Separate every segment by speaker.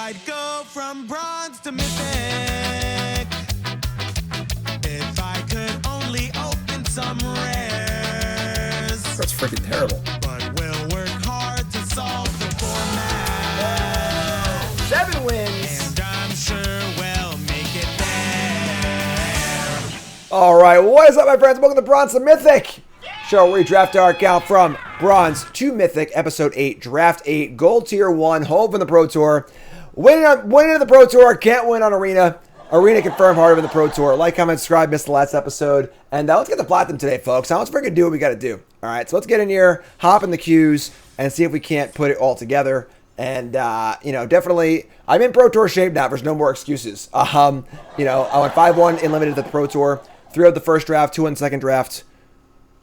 Speaker 1: I'd go from bronze to mythic. If I could only open some rares.
Speaker 2: That's freaking terrible.
Speaker 1: But we'll work hard to solve the format.
Speaker 2: 7 wins.
Speaker 1: And I'm sure we'll make it there.
Speaker 2: All right, what is up, my friends? Welcome to Bronze to Mythic. Show where we draft our account from Bronze to Mythic, Episode 8, Draft 8, Gold Tier 1, hold from the Pro Tour. Winning on the Pro Tour, can't win on Arena. Arena confirmed harder than the Pro Tour. Like, comment, subscribe, missed the last episode. And let's get the Platinum today, folks. Now let's freaking do what we got to do. All right, so let's get in here, hop in the queues, and see if we can't put it all together. And, you know, definitely, I'm in Pro Tour shape now. There's no more excuses. You know, I went 5-1 in limited at the Pro Tour, 3-0 the first draft, 2-1 second draft.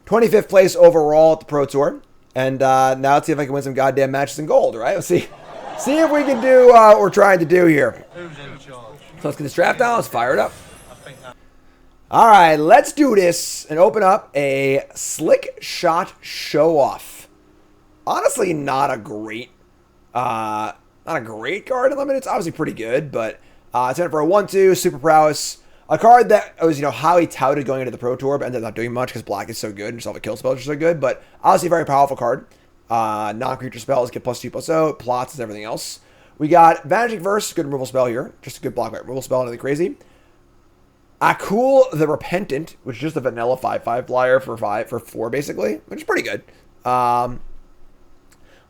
Speaker 2: 25th place overall at the Pro Tour. And now let's see if I can win some goddamn matches in gold, right? Let's see if we can do what we're trying to do here. So let's get this draft down. Let's fire it up. All right, let's do this and open up a Slick Shot Show Off. Honestly, not a great card in limited. It's obviously pretty good, but it's in it for a 1-2, super prowess. A card that was, you know, highly touted going into the Pro Tour, but ended up not doing much because black is so good and just all the kill spells are so good. But obviously a very powerful card. Non-creature spells get +2/+0, plots is everything else. We got Vanishing Verse, good removal spell here. Just a good block removal spell, nothing crazy. Akul the Repentant, which is just a vanilla 5/5 flyer for 4 basically, which is pretty good.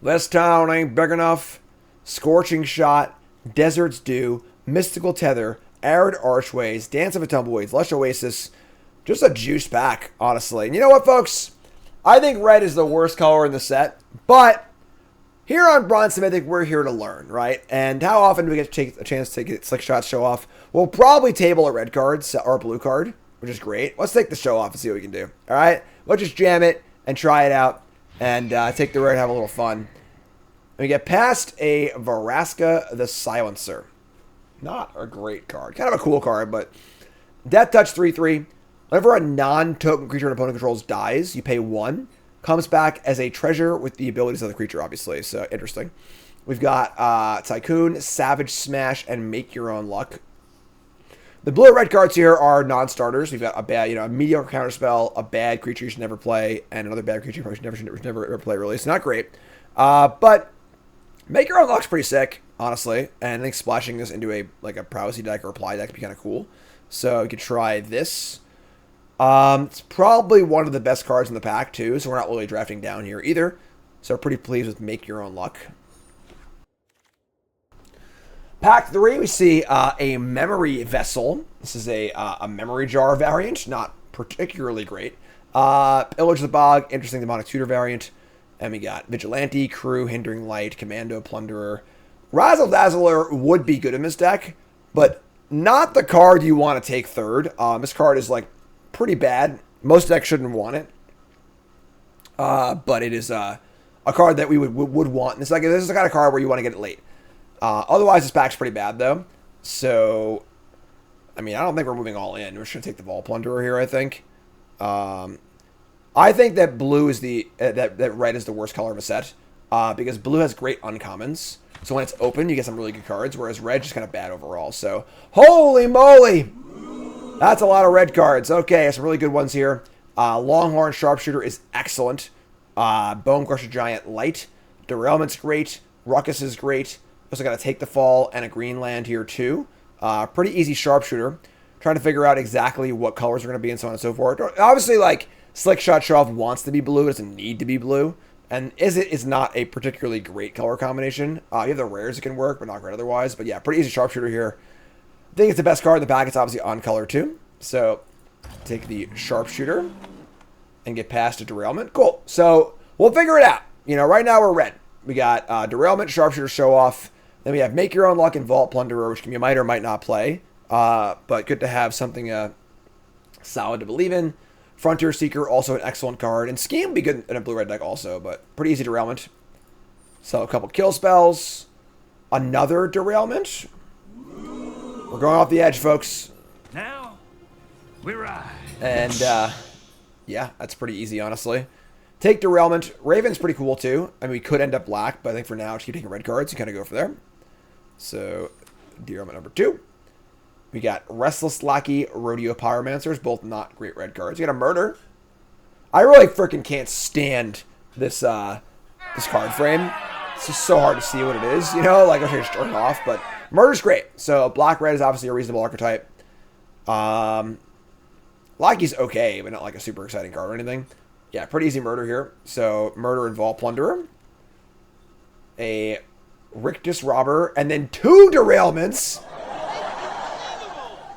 Speaker 2: This town ain't big enough. Scorching Shot, Desert's Dew, Mystical Tether, Arid Archways, Dance of a Tumbleweeds, Lush Oasis. Just a juice pack, honestly. And you know what, folks? I think red is the worst color in the set, but here on Bronze to Mythic, we're here to learn, right? And how often do we get to take a chance to get Slick Shot Show Off? We'll probably table a red card or a blue card, which is great. Let's take the show off and see what we can do, all right? Let's just jam it and try it out and take the red and have a little fun. We get past a Vraska the Silencer. Not a great card. Kind of a cool card, but Death Touch 3/3. Whenever a non-token creature an opponent controls dies, you pay 1. Comes back as a treasure with the abilities of the creature, obviously. So, interesting. We've got Tycoon, Savage Smash, and Make Your Own Luck. The blue and red cards here are non-starters. We've got a bad, you know, a mediocre counterspell, a bad creature you should never play, and another bad creature you probably should never ever play, really. It's not great. But Make Your Own Luck's pretty sick, honestly. And I think splashing this into a prowessy deck or apply deck would be kind of cool. So you could try this. It's probably one of the best cards in the pack, too. So we're not really drafting down here either. So we're pretty pleased with Make Your Own Luck. Pack 3, we see a Memory Vessel. This is a Memory Jar variant. Not particularly great. Pillage the Bog, interesting demonic tutor variant. And we got Vigilante, Crew, Hindering Light, Commando, Plunderer. Razzle Dazzler would be good in this deck, but not the card you want to take third. This card is pretty bad. Most decks shouldn't want it, but it is a card that we would want. This is the kind of card where you want to get it late. Otherwise, this pack's pretty bad though. So, I mean, I don't think we're moving all in. We're just gonna take the Vault Plunderer here. I think. I think that blue is that red is the worst color of a set, because blue has great uncommons. So when it's open, you get some really good cards, whereas red is kind of bad overall. So, holy moly! That's a lot of red cards. Okay, some really good ones here. Longhorn Sharpshooter is excellent. Bone Crusher Giant light. Derailment's great. Ruckus is great. Also got to Take the Fall and a green land here too. Pretty easy Sharpshooter. Trying to figure out exactly what colors are going to be and so on and so forth. Obviously, Slick Shot Show Off wants to be blue. It doesn't need to be blue. And is not a particularly great color combination. You have the rares that can work, but not great otherwise. But yeah, pretty easy Sharpshooter here. I think it's the best card in the pack. It's obviously on color too. So take the Sharpshooter and get past a Derailment. Cool. So we'll figure it out. You know, right now we're red. We got Derailment, Sharpshooter, Show Off. Then we have Make Your Own Luck and Vault Plunderer, which you might or might not play. But good to have something solid to believe in. Frontier Seeker, also an excellent card. And Scheme would be good in a blue-red deck also, but pretty easy Derailment. So a couple kill spells. Another Derailment. We're going off the edge, folks.
Speaker 3: Now, we ride.
Speaker 2: And, yeah, that's pretty easy, honestly. Take Derailment. Raven's pretty cool, too. I mean, we could end up black, but I think for now, just keep taking red cards and kind of go for there. So, derailment number 2. We got Restless Lackey, Rodeo Pyromancers, both not great red cards. We got a Murder. I really freaking can't stand this this card frame. It's just so hard to see what it is, you know? Like, I should just turn it off, but Murder's great. So, black-red is obviously a reasonable archetype. Lackey's okay, but not like a super exciting card or anything. Yeah, pretty easy Murder here. So, Murder and Vault Plunderer. A Rictus Robber, and then 2 derailments.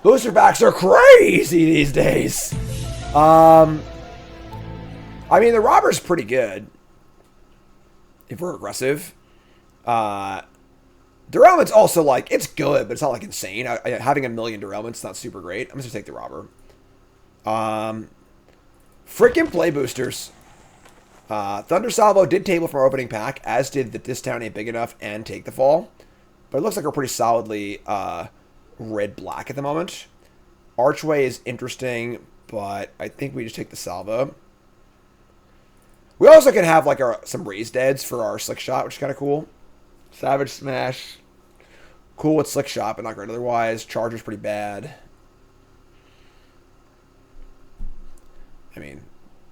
Speaker 2: Booster packs are crazy these days. I mean, the Robber's pretty good if we're aggressive. Derailment's also, like, it's good, but it's not, like, insane. Having a million derailments is not super great. I'm just going to take the Robber. Frickin' play boosters. Thunder Salvo did table from our opening pack, as did the This Town Ain't Big Enough and Take the Fall. But it looks like we're pretty solidly red-black at the moment. Archway is interesting, but I think we just take the Salvo. We also can have like some raised deads for our Slick Shot, which is kind of cool. Savage Smash. Cool with Slick Shot, but not great otherwise. Charger's pretty bad. I mean,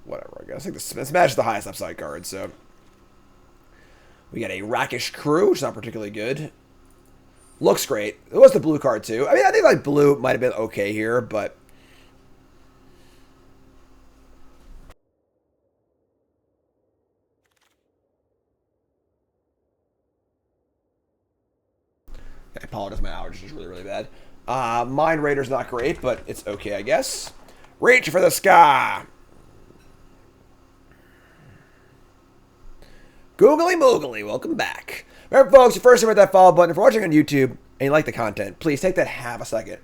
Speaker 2: whatever, I guess. I think the Smash is the highest upside card, so. We got a Rakish Crew, which is not particularly good. Looks great. It was the blue card, too. I mean, I think, like, blue might have been okay here, but. I apologize, my allergies is really, really bad. Mind Raider's not great, but it's okay, I guess. Reach for the sky! Googly Moogly, welcome back. Remember, folks, you first hit that follow button. If you're watching on YouTube and you like the content, please take that half a second.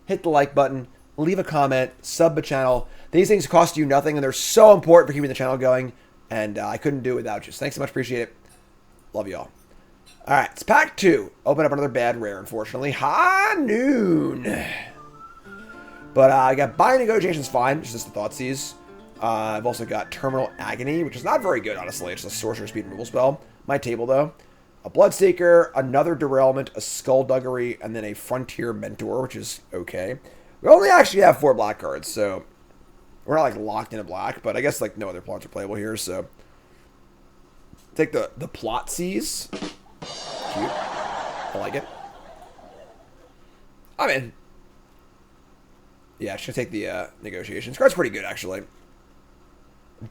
Speaker 2: Hit the like button, leave a comment, sub the channel. These things cost you nothing, and they're so important for keeping the channel going, and I couldn't do it without you. So thanks so much, appreciate it. Love you all. All right, it's pack 2. Open up another bad rare, unfortunately. High Noon. But I got Buy Negotiations fine, which is just the Thoughtseize. I've also got Terminal Agony, which is not very good, honestly. It's a sorcerer speed removal spell. My table, though. A Bloodseeker, another Derailment, a Skullduggery, and then a Frontier Mentor, which is okay. We only actually have 4 black cards, so we're not, like, locked into black, but I guess, like, no other plots are playable here, so. Take the Plot Seize. Cute. I like it. I'm in. Yeah, should take the Negotiations. Card's pretty good, actually.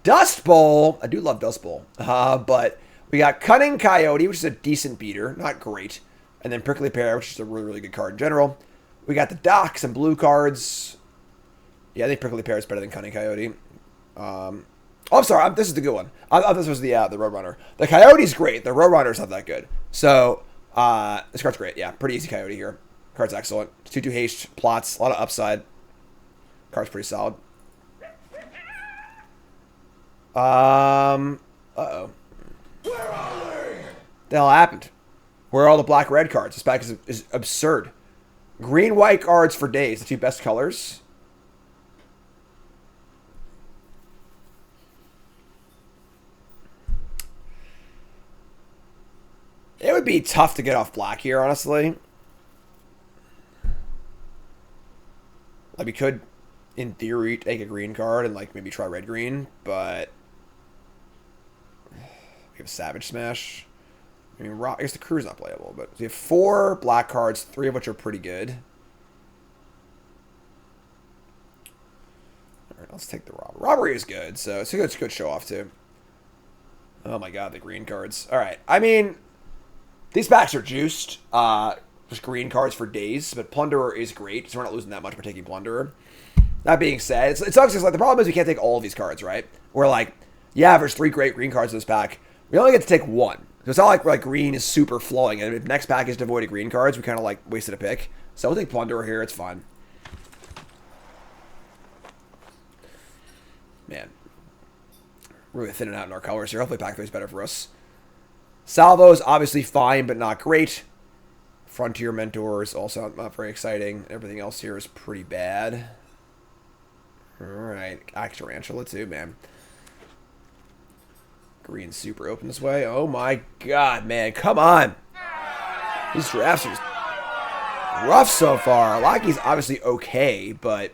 Speaker 2: Dust Bowl. I do love Dust Bowl. But we got Cunning Coyote, which is a decent beater. Not great. And then Prickly Pear, which is a really, really good card in general. We got the Dock, some blue cards. Yeah, I think Prickly Pear is better than Cunning Coyote. Oh, I'm sorry. This is the good one. I thought this was the Roadrunner. The Coyote's great. The Roadrunner's not that good. So, this card's great. Yeah, pretty easy Coyote here. Card's excellent. 2/2 haste, plots, a lot of upside. Card's pretty solid. Uh-oh. Where are they? The hell happened? Where are all the black-red cards? This pack is absurd. Green-white cards for days. The 2 best colors. It would be tough to get off black here, honestly. Like, we could, in theory, take a green card and, like, maybe try red-green, but we have Savage Smash. I mean, I guess the Crew's not playable, but we have 4 black cards, 3 of which are pretty good. All right, let's take the Robbery. Robbery is good, so it's a good show-off, too. Oh, my God, the green cards. All right, I mean, these packs are juiced. Just green cards for days, but Plunderer is great, so we're not losing that much by taking Plunderer. That being said, it sucks because, like, the problem is we can't take all of these cards, right? We're like, yeah, there's 3 great green cards in this pack. We only get to take 1. So it's not like, green is super flowing, and if next pack is devoid of green cards, we kind of, like, wasted a pick. So we'll take Plunderer here, it's fine. Man. We're really thinning out in our colors here. Hopefully pack 3 is better for us. Salvo is obviously fine, but not great. Frontier Mentor is also not very exciting. Everything else here is pretty bad. Alright. Axe Tarantula too, man. Green's super open this way. Oh my God, man. Come on. These drafts are just rough so far. Lucky's obviously okay, but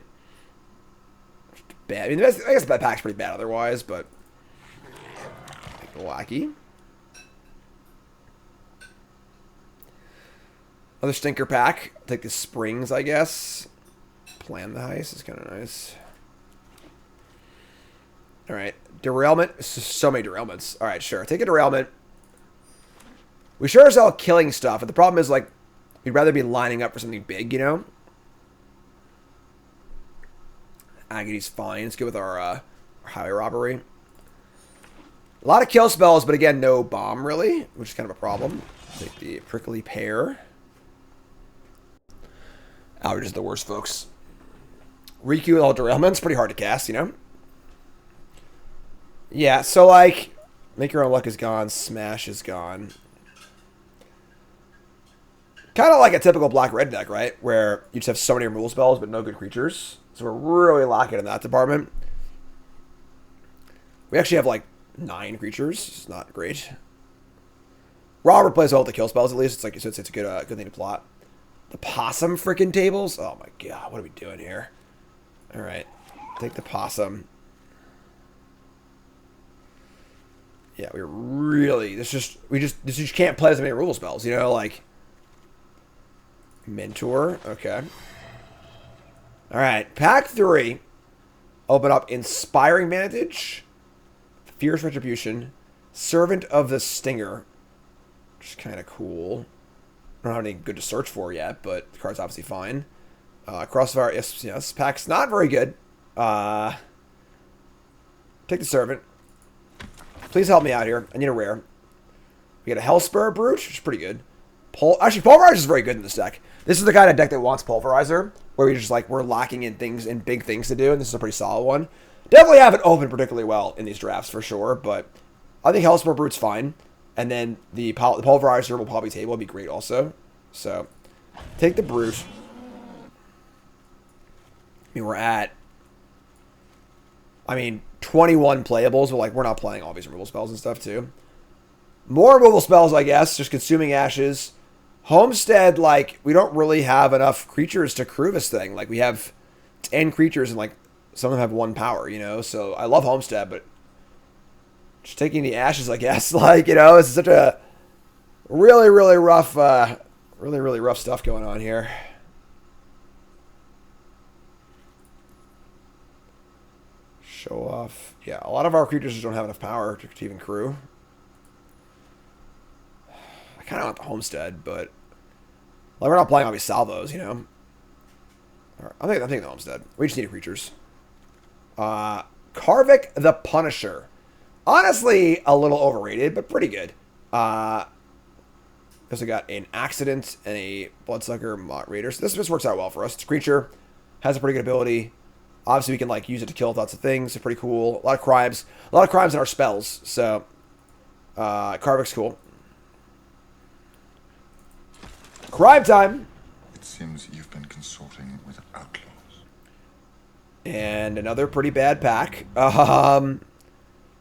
Speaker 2: bad. I mean, I guess that pack's pretty bad otherwise, but Lucky. Another stinker pack. Take the springs, I guess. Plan the heist is kind of nice. All right, derailment. So many derailments. All right, sure. Take a derailment. We sure as hell killing stuff, but the problem is, like, we'd rather be lining up for something big, you know? Agony's fine. Let's go with our highway robbery. A lot of kill spells, but again, no bomb, really, which is kind of a problem. Take the prickly pear. Outrage is the worst, folks. Riku with all derailments. Pretty hard to cast, you know? Yeah, so, like, Make Your Own Luck is gone. Smash is gone. Kind of like a typical black-red deck, right? Where you just have so many removal spells, but no good creatures. So we're really lacking in that department. We actually have, like, 9 creatures. It's not great. Robert plays well with the kill spells, at least. It's like it's a good thing to plot. The possum freaking tables? Oh, my God. What are we doing here? All right. Take the possum. Yeah, we really... We just can't play as many removal spells, you know? Like... Mentor, okay. Alright, pack 3. Open up Inspiring Vantage, Fierce Retribution, Servant of the Stinger, which is kind of cool. I don't have anything good to search for yet, but the card's obviously fine. Crossfire, yes, pack's not very good. Take the Servant. Please help me out here. I need a rare. We get a Hellspur Brute, which is pretty good. Actually, Pulverizer is very good in this deck. This is the kind of deck that wants Pulverizer, where we're locking in things and big things to do, and this is a pretty solid one. Definitely haven't opened particularly well in these drafts for sure, but I think Hellspur Brute's fine. And then the Pulverizer will probably table, would be great also. So, take the Brute. I mean, we're at 21 playables, but like we're not playing all these removal spells and stuff too. More removal spells, I guess, just Consuming Ashes. Homestead, like, we don't really have enough creatures to crew this thing. Like, we have 10 creatures and, like, some of them have 1 power, you know? So, I love Homestead, but just taking the Ashes, I guess, like, you know, it's such a really, really rough, really rough stuff going on here. Show off. Yeah, a lot of our creatures just don't have enough power to even crew. I kind of want the Homestead, but like we're not playing all these salvos, you know. Right, I'm thinking the Homestead. We just need creatures. Karvik the Punisher. Honestly, a little overrated, but pretty good. Also got an Accident and a Bloodsucker Mott Raider. So this just works out well for us. It's a creature, has a pretty good ability. Obviously, we can like use it to kill lots of things. It's pretty cool. A lot of crimes in our spells. So Karvik's cool. Crime time!
Speaker 4: It seems you've been consorting with outlaws.
Speaker 2: And another pretty bad pack.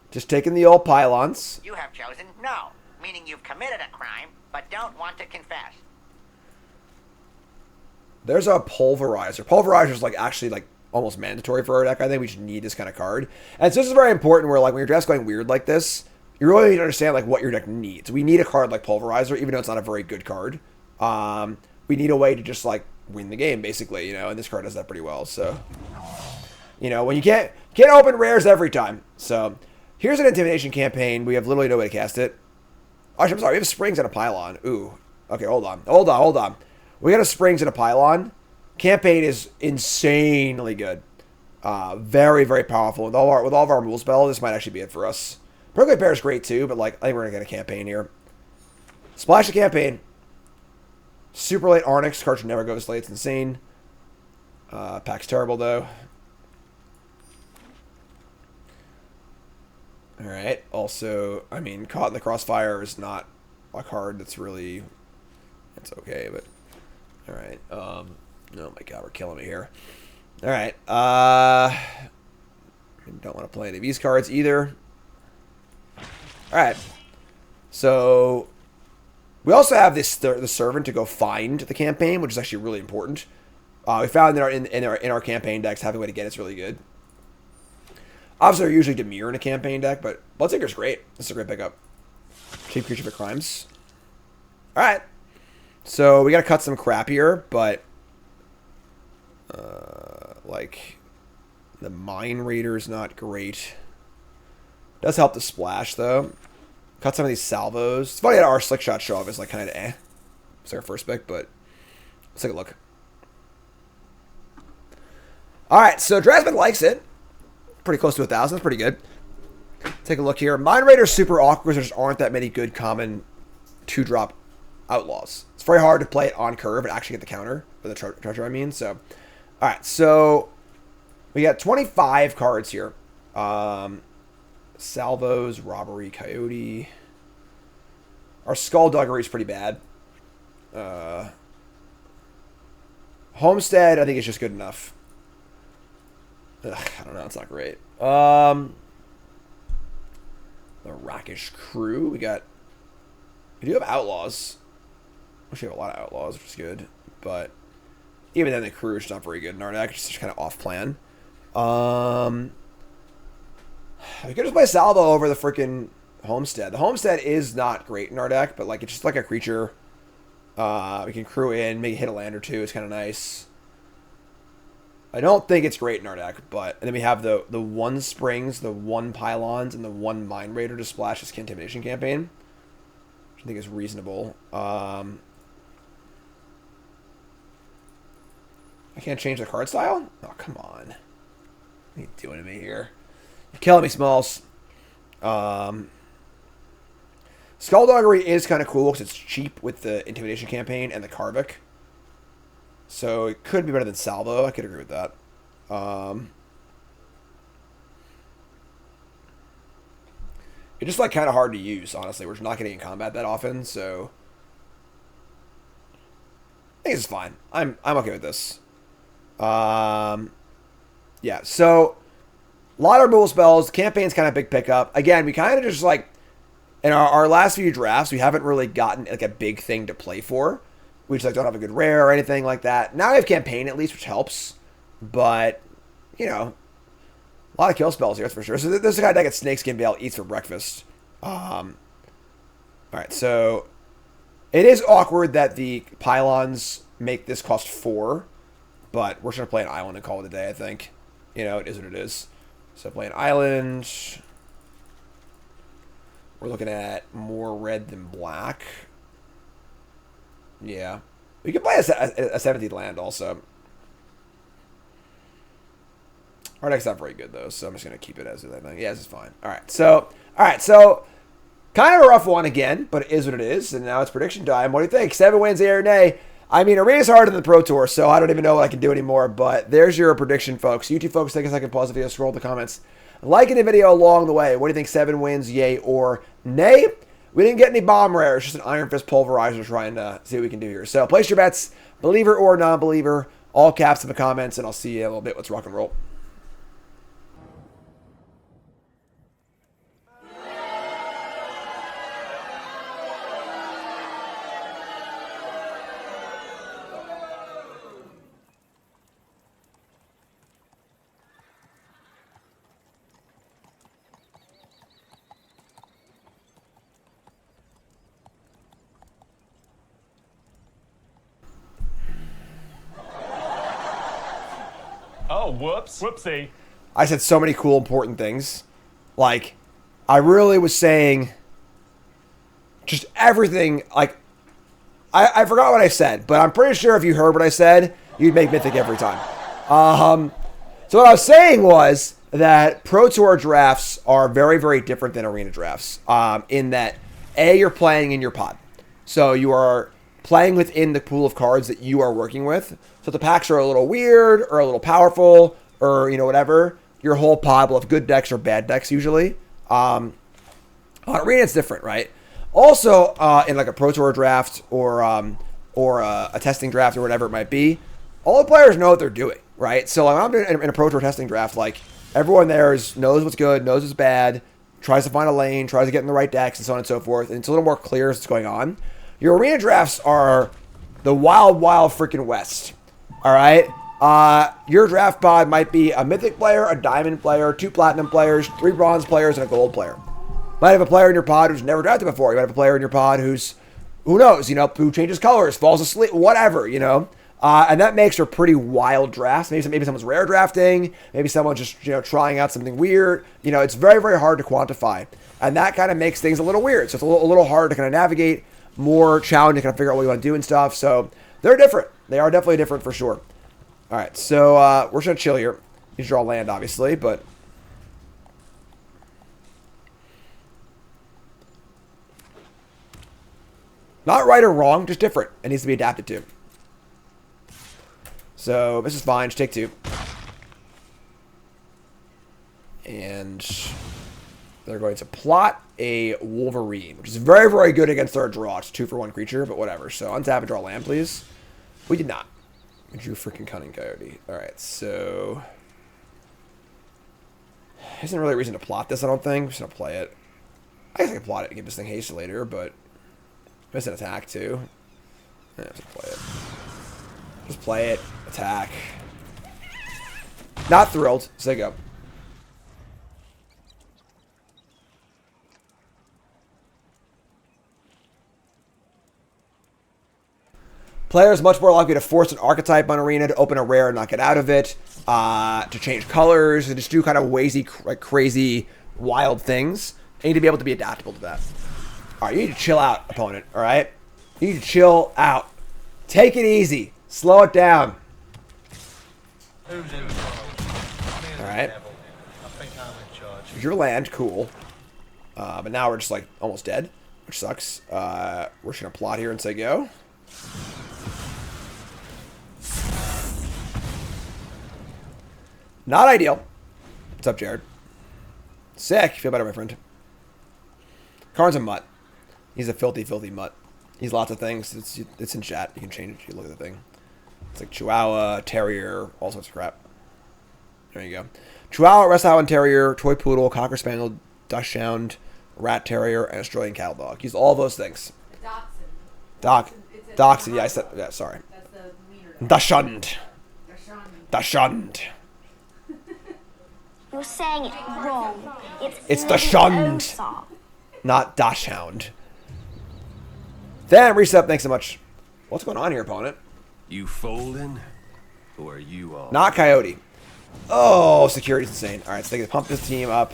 Speaker 2: Just taking the old pylons.
Speaker 5: You have chosen no, meaning you've committed a crime, but don't want to confess.
Speaker 2: There's a Pulverizer. Pulverizer is like actually like almost mandatory for our deck. I think we just need this kind of card. And so this is very important where like when your draft's going weird like this, you really need to understand like what your deck needs. We need a card like Pulverizer, even though it's not a very good card. We need a way to just like win the game, basically, you know, and this card does that pretty well. So, you know, when you can't open rares every time. So, here's an Intimidation campaign. We have literally no way to cast it. Actually, I'm sorry, we have Springs and a Pylon. Ooh, okay, hold on. We got a Springs and a Pylon. Campaign is insanely good. Very, very powerful. With all of our removal spells, this might actually be it for us. Prickly Pear is great too, but like I think we're gonna get a campaign here. Splash the campaign. Super late Arnix. Card should never go this late. It's insane. Pack's terrible, though. Alright. Also, I mean, Caught in the Crossfire is not a card that's really... It's okay, but... Alright. Oh my god, we're killing me here. Alright. Don't want to play any of these cards either. Alright. So... We also have the servant to go find the campaign, which is actually really important. We found that in our campaign decks, having a way to get it's really good. Obviously, they're usually Demure in a campaign deck, but Bloodsinker's great. It's a great pickup. Cheap creature for crimes. All right. So we got to cut some crap here, but like the Mine Raider's not great. Does help the splash though. Cut some of these salvos. It's funny that our Slick Shot show off is like kind of It's like our first pick, but let's take a look. All right, so Drasman likes it. Pretty close to 1,000. That's pretty good. Take a look here. Mine Raider's super awkward because there just aren't that many good common 2-drop Outlaws. It's very hard to play it on curve and actually get the counter, or the treasure, I mean. So, all right, so we got 25 cards here. Salvos, Robbery, Coyote. Our Skullduggery is pretty bad. Homestead, I think it's just good enough. Ugh, I don't know. It's not great. The Rockish Crew. We do have Outlaws. Wish we have a lot of Outlaws, which is good. But even then, the Crew is not very good in our deck. It's just kind of off plan. We could just play Salvo over the freaking Homestead. The Homestead is not great in our deck, but like it's just like a creature. We can crew in, maybe hit a land or two. It's kind of nice. I don't think it's great in our deck, but and then we have the 1 Springs, the 1 Pylons, and the 1 Mine Raider to splash this Intimidation campaign, which I think is reasonable. I can't change the card style? Oh, come on. What are you doing to me here? You're killing me, Smalls. Skullduggery is kind of cool because it's cheap with the Intimidation campaign and the Karvik. So it could be better than Salvo. I could agree with that. It's just like kind of hard to use, honestly. We're just not getting in combat that often, so I think it's fine. I'm okay with this. Yeah, so a lot of removal spells. The campaign's kind of big pickup. Again, we kind of just like in our last few drafts, we haven't really gotten like a big thing to play for. We just like don't have a good rare or anything like that. Now we have campaign at least, which helps. But, you know, a lot of kill spells here, that's for sure. So there's a guy that gets Snakeskin Bale eats for breakfast. Alright, so it is awkward that the Pylons make this cost 4. But we're just going to play an island and call it a day, I think. You know, it is what it is. So play an island. We're looking at more red than black. Yeah. We could play a 17th land also. Our deck's not very good, though, so I'm just going to keep it as is, I think. Yeah, this is fine. All right, so kind of a rough one again, but it is what it is, and now it's prediction time. What do you think? 7 wins, yay or nay? I mean, Arena's harder than the Pro Tour, so I don't even know what I can do anymore, but there's your prediction, folks. YouTube folks, take a second, pause the video, scroll the comments. Liking the video along the way. What do you think? 7 wins, yay or nay? We didn't get any bomb rares, just an Iron Fist Pulverizer trying to see what we can do here. So place your bets, believer or non-believer, all caps in the comments, and I'll see you in a little bit. Let's rock and roll.
Speaker 3: Oh, whoops. Whoopsie.
Speaker 2: I said so many cool, important things. Like, I really was saying just everything. Like, I forgot what I said, but I'm pretty sure if you heard what I said, you'd make Mythic every time. So what I was saying was that Pro Tour drafts are very, very different than Arena drafts. In that, A, you're playing in your pod. So you are playing within the pool of cards that you are working with. So the packs are a little weird or a little powerful or, you know, whatever. Your whole pod will have good decks or bad decks usually. On Arena, it's different, right? Also, in like a Pro Tour draft or a testing draft or whatever it might be, all the players know what they're doing, right? So like, I'm in a Pro Tour testing draft, like everyone there knows what's good, knows what's bad, tries to find a lane, tries to get in the right decks and so on and so forth. And it's a little more clear as what's going on. Your arena drafts are the wild, wild freaking west. All right? Your draft pod might be a mythic player, a diamond player, 2 platinum players, 3 bronze players, and a gold player. Might have a player in your pod who's never drafted before. You might have a player in your pod who's, who knows, you know, who changes colors, falls asleep, whatever, you know. And that makes for pretty wild drafts. Maybe someone's rare drafting. Maybe someone's just, you know, trying out something weird. You know, it's very, very hard to quantify. And that kind of makes things a little weird. So it's a little hard to kind of navigate, more challenging to kind of figure out what you want to do and stuff. So they're different. They are definitely different for sure. All right, so we're just going to chill here. You draw land, obviously, but... not right or wrong, just different. It needs to be adapted to. So this is fine. Just take 2. And they're going to plot a Wolverine, which is very, very good against our draw. It's 2-for-1 creature, but whatever. So untap and draw land, please. We did not. We drew freaking Cunning Coyote. All right, so... there isn't really a reason to plot this, I don't think. I'm just going to play it. I guess I can plot it and give this thing haste later, but... miss an attack, too. Yeah, just play it. Just play it. Attack. Not thrilled. So go. Players much more likely to force an archetype on Arena, to open a rare and not get out of it, to change colors, and just do kind of wazy, like crazy, wild things. You need to be able to be adaptable to that. All right, you need to chill out, opponent, all right? You need to chill out. Take it easy. Slow it down. All right. Your land, cool. But now we're just, like, almost dead, which sucks. We're just going to plot here and say go. Not ideal. What's up, Jared? Sick. Feel better, my friend. Karn's a mutt. He's a filthy, filthy mutt. He's lots of things. It's in chat. You can change it. You look at the thing. It's like Chihuahua, Terrier, all sorts of crap. There you go. Chihuahua, Rescue and Terrier, Toy Poodle, Cocker Spaniel, Dachshund, Rat Terrier, and Australian Cattle Dog. He's all those things. Dachshund. Yeah, I said. Yeah, sorry.
Speaker 6: That's the wiener.
Speaker 2: Dachshund. Dachshund.
Speaker 7: You're saying it wrong.
Speaker 2: It's Dachshund, not Dachshund. Then reset. Thanks so much. What's going on here, opponent?
Speaker 8: You folding, or are you all?
Speaker 2: Not Coyote. Oh, security's insane. All right, so they can pump this team up.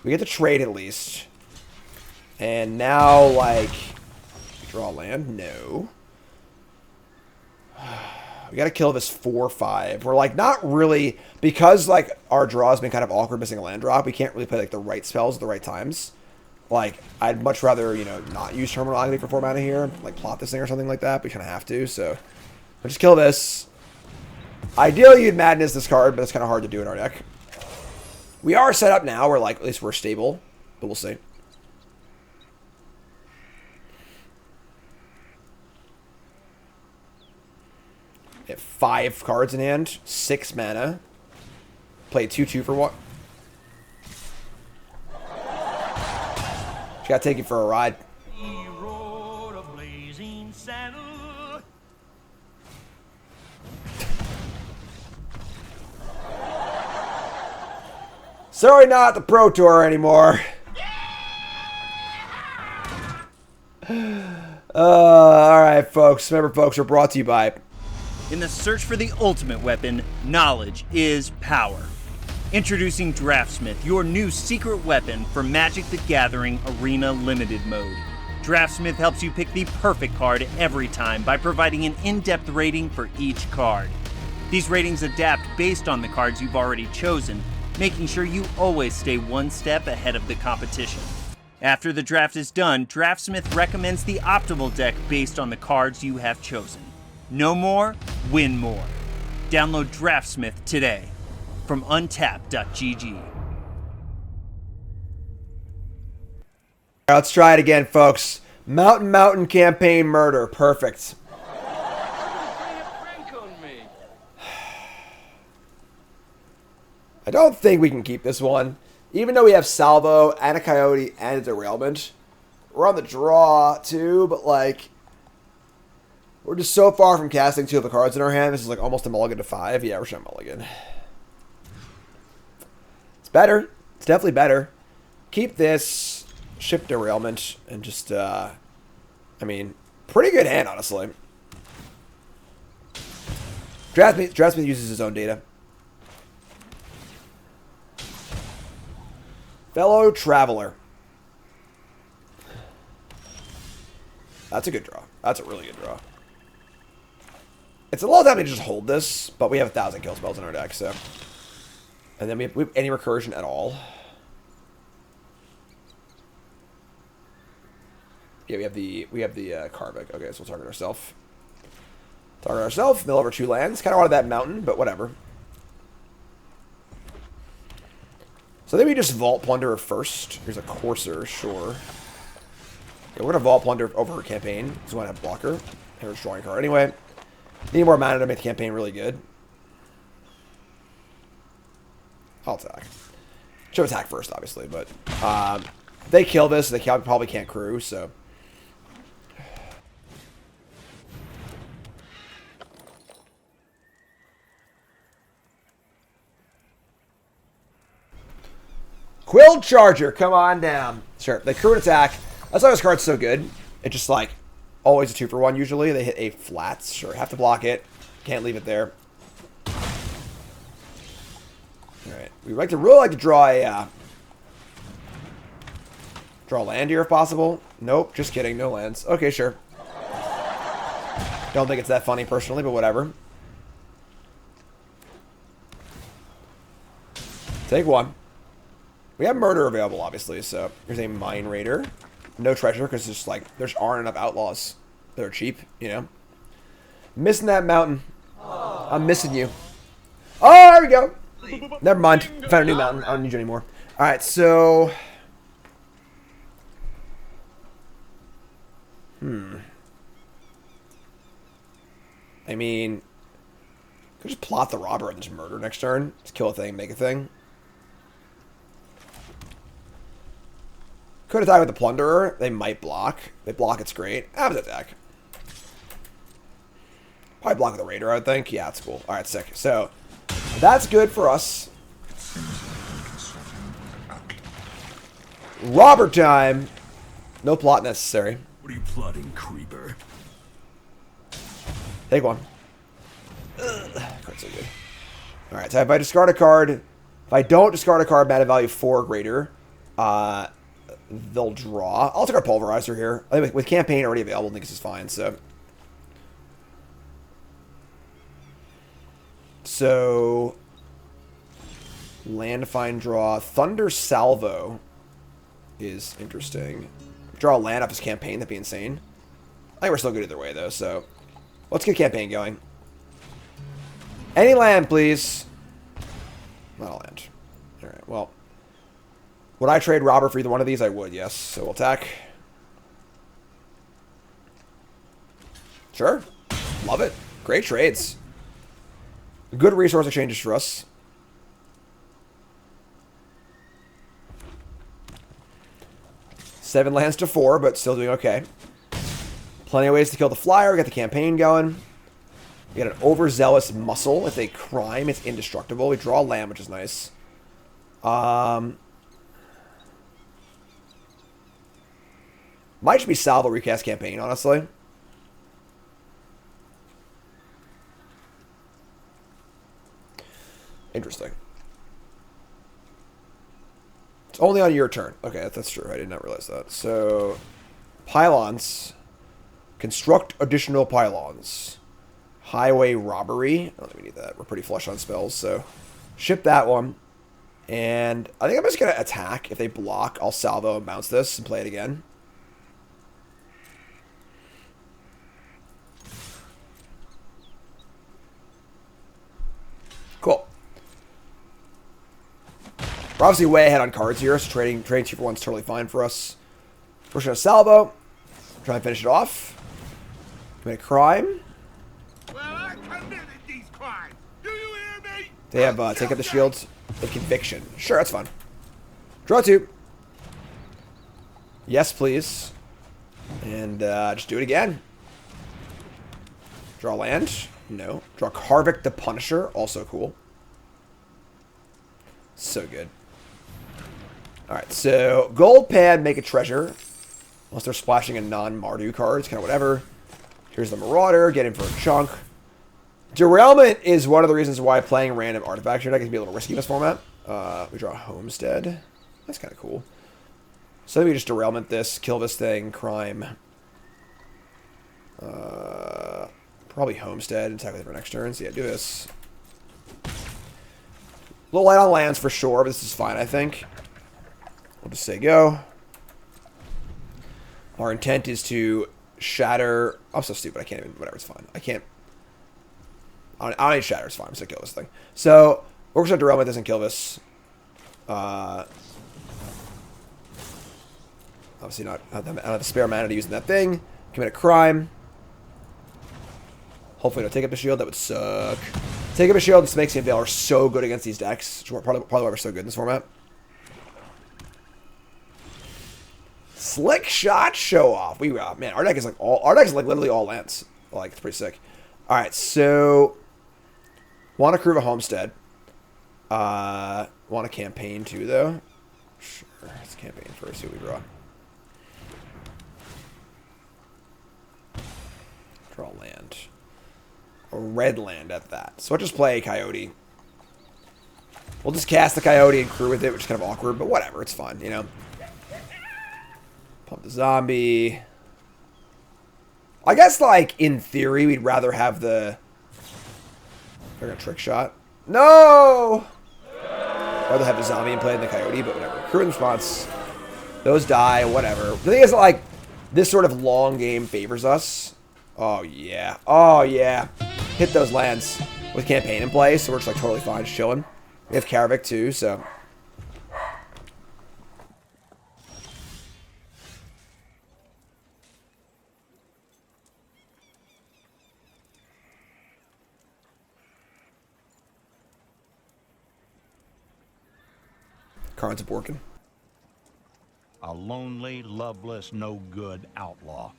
Speaker 2: We get to trade at least. And now, like, draw land. No. We got to kill this 4/5. We're like not really, because like our draw has been kind of awkward missing a land drop. We can't really play like the right spells at the right times. Like I'd much rather, you know, not use Terminal Agony for 4 mana here, like plot this thing or something like that. We kind of have to, so we'll just kill this. Ideally, you'd Madness this card, but it's kind of hard to do in our deck. We are set up now where like at least we're stable, but we'll see. At 5 cards in hand, 6 mana. Play 2/2 for what? Just gotta take it for a ride.
Speaker 1: He rode a blazing saddle.
Speaker 2: Sorry, not the Pro Tour anymore. All right, folks. Remember, folks, we're brought to you by...
Speaker 9: In the search for the ultimate weapon, knowledge is power. Introducing Draftsmith, your new secret weapon for Magic the Gathering Arena Limited Mode. Draftsmith helps you pick the perfect card every time by providing an in-depth rating for each card. These ratings adapt based on the cards you've already chosen, making sure you always stay one step ahead of the competition. After the draft is done, Draftsmith recommends the optimal deck based on the cards you have chosen. No more, win more. Download Draftsmith today from untap.gg.
Speaker 2: Let's try it again, folks. Mountain campaign murder. Perfect. I don't think we can keep this one. Even though we have Salvo and a Coyote and a Derailment. We're on the draw, too, but, like... We're just so far from casting 2 of the cards in our hand. This is like almost a mulligan to 5. Yeah, we're showing mulligan. It's better. It's definitely better. Keep this. Ship derailment. And just, I mean, pretty good hand, honestly. Draftsmith uses his own data. Fellow Traveler. That's a good draw. That's a really good draw. It's a lot of time to just hold this, but we have 1,000 kill spells in our deck, so. And then we have any recursion at all. Yeah, we have the Karvik. Okay, so we'll target ourselves. Target ourselves, mill over 2 lands. Kind of wanted that mountain, but whatever. So then we just Vault Plunderer first. Here's a Courser, sure. Yeah, we're going to Vault Plunder over her campaign. So we want to have blocker. And we're drawing a card anyway. Need more mana to make the campaign really good. I'll attack. Should attack first, obviously, but if they kill this, they probably can't crew, so. Quill Charger, come on down. Sure, they crew an attack. That's why this card's so good. It's just like always a 2-for-1 usually. They hit a flats. Sure, have to block it. Can't leave it there. Alright. We really like to draw a land here if possible. Nope, just kidding. No lands. Okay, sure. Don't think it's that funny personally, but whatever. Take 1. We have Murder available, obviously, so here's a Mine Raider. No treasure, because just like there's aren't enough outlaws. They're cheap, you know. Missing that mountain. I'm missing you. Oh, there we go. Never mind. Found a new mountain. I don't need you anymore. Alright, so. I mean, could just plot the robber and just murder next turn. Just kill a thing, make a thing. Could attack with the Plunderer. They might block. They block, it's great. Have an attack. Probably block with the Raider, I would think. Yeah, it's cool. Alright, sick. So, that's good for us. Robber time. No plot necessary.
Speaker 8: What are you plotting, creeper?
Speaker 2: Take 1. Card's so good. Alright, so if I discard a card, if I don't discard a card, mana value 4 or greater, they'll draw. I'll take our Pulverizer here. I think with campaign already available, I think this is fine. So land, find, draw. Thunder Salvo is interesting. Draw a land off his campaign. That'd be insane. I think we're still good either way, though. So let's get campaign going. Any land, please. Not a land. All right. Well. Would I trade Robber for either one of these? I would, yes. So we'll attack. Sure. Love it. Great trades. Good resource exchanges for us. Seven lands to 4, but still doing okay. Plenty of ways to kill the flyer. Get the campaign going. We got an overzealous muscle. If they crime, it's indestructible. We draw a land, which is nice. Might just be Salvo recast campaign, honestly. Interesting. It's only on your turn. Okay, that's true. I did not realize that. So, pylons. Construct additional pylons. Highway robbery. I don't think we need that. We're pretty flush on spells, so ship that one. And I think I'm just going to attack. If they block, I'll salvo and bounce this and play it again. Cool. We're obviously way ahead on cards here, so trading 2-for-1's totally fine for us. We're just going to salvo. Try and finish it off. Commit a crime.
Speaker 6: Well, I committed these crimes. Do you hear me?
Speaker 2: They have take up the shields with conviction. Sure, that's fun. Draw 2. Yes, please. And just do it again. Draw land? No. Draw Karvik the Punisher. Also cool. So good. Alright, so gold pad, make a treasure. Unless they're splashing a non-Mardu card. It's kind of whatever. Here's the Marauder. Get in for a chunk. Derailment is one of the reasons why playing random artifacts here deck can be a little risky in this format. We draw a Homestead. That's kind of cool. So then we just Derailment this, kill this thing, crime. Probably Homestead and attack with it for next turn. So yeah, do this. A little light on lands for sure, but this is fine, I think. We'll just say go. Our intent is to shatter... I'm so stupid, I can't even... Whatever, it's fine. I can't... I don't need shatter, it's fine. I'm just gonna kill this thing. So, we're gonna Derailment this and kill this. Obviously not... I don't have the spare mana to use that thing. Commit a crime. Hopefully don't take up the shield. That would suck. Take up a shield. This makes Valor so good against these decks. Probably why we're so good in this format. Slick shot show off. Man, our deck is like literally all lands. Like, it's pretty sick. All right, so want to crew a Homestead. Want a campaign too, though. Sure, let's campaign first. See what we draw. Draw land. A red land at that. So I'll just play Coyote. We'll just cast the Coyote and crew with it, which is kind of awkward, but whatever, it's fun, you know. Pump the zombie. I guess, like, in theory, we'd rather have the... They're gonna trick shot. No! Rather have the zombie and play the Coyote, but whatever. Crew in response. Those die, whatever. The thing is, like, this sort of long game favors us. Oh, yeah. Oh, yeah. Hit those lands with campaign in play, so we're just, like, totally fine, just chilling. We have Karvik, too, so... Cards are working.
Speaker 10: A lonely, loveless, no good outlaw.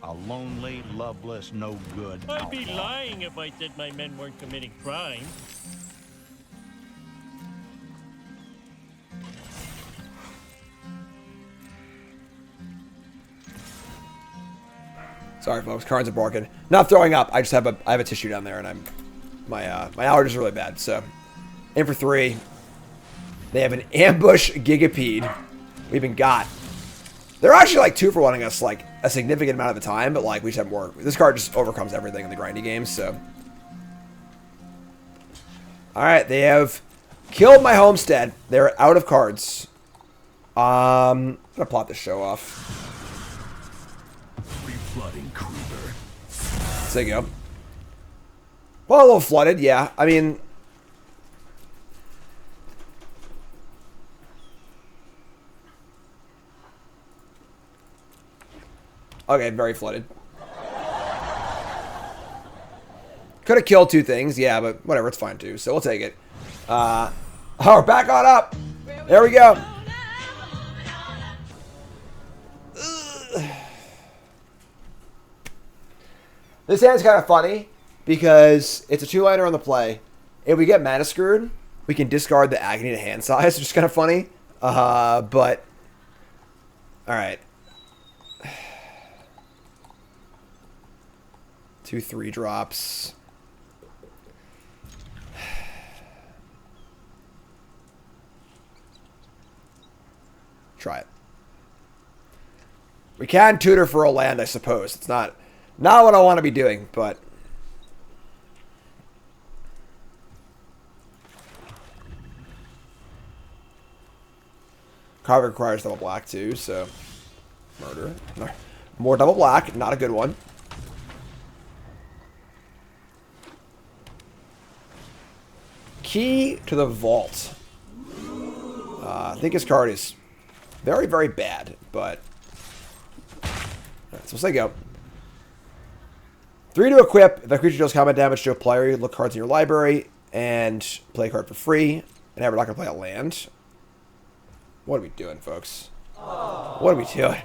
Speaker 10: A lonely, loveless, no good outlaw.
Speaker 11: I'd be lying if I said my men weren't committing crime.
Speaker 2: Sorry, folks. Cards are barking. Not throwing up. I just have a tissue down there, and my allergies are really bad. So, in for 3. They have an ambush Gigapede. We even got. They're actually like 2 for wanting us like a significant amount of the time, but like we just have more. This card just overcomes everything in the grindy games. So, all right, they have killed my Homestead. They're out of cards. I'm gonna plot this show off. There you go. Well, a little flooded, yeah. I mean... Okay, very flooded. Could have killed 2 things, yeah, but whatever, it's fine too. So we'll take it. Oh, back on up! There we go. This hand's kind of funny because it's a 2-liner on the play. If we get mana screwed, we can discard the Agony to hand size, which is kind of funny. But all right, 2 3-drops. Try it. We can tutor for a land, I suppose. It's not what I want to be doing, but... Carver requires double black, too, so... Murder. No. More double black, not a good one. Key to the Vault. I think his card is very, very bad, but... Alright, so let's go. 3 to equip. If that creature deals combat damage to a player, you look cards in your library and play a card for free. And we're not going to play a land. What are we doing, folks? What are we doing?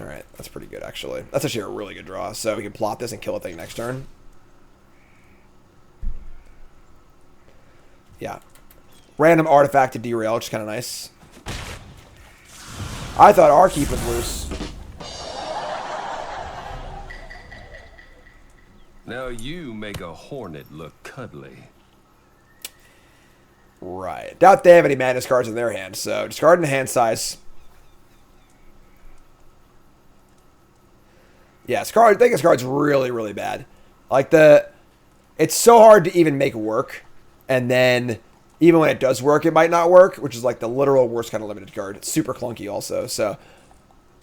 Speaker 2: Alright, that's pretty good, actually. That's actually a really good draw. So we can plot this and kill a thing next turn. Yeah. Random artifact to derail, which is kind of nice. I thought our keep was loose.
Speaker 8: Now you make a hornet look cuddly.
Speaker 2: Right. Doubt they have any madness cards in their hand, so discard in the hand size. Yeah, I think this card's really, really bad. Like, it's so hard to even make work, and then even when it does work, it might not work, which is like the literal worst kind of limited card. It's super clunky also, so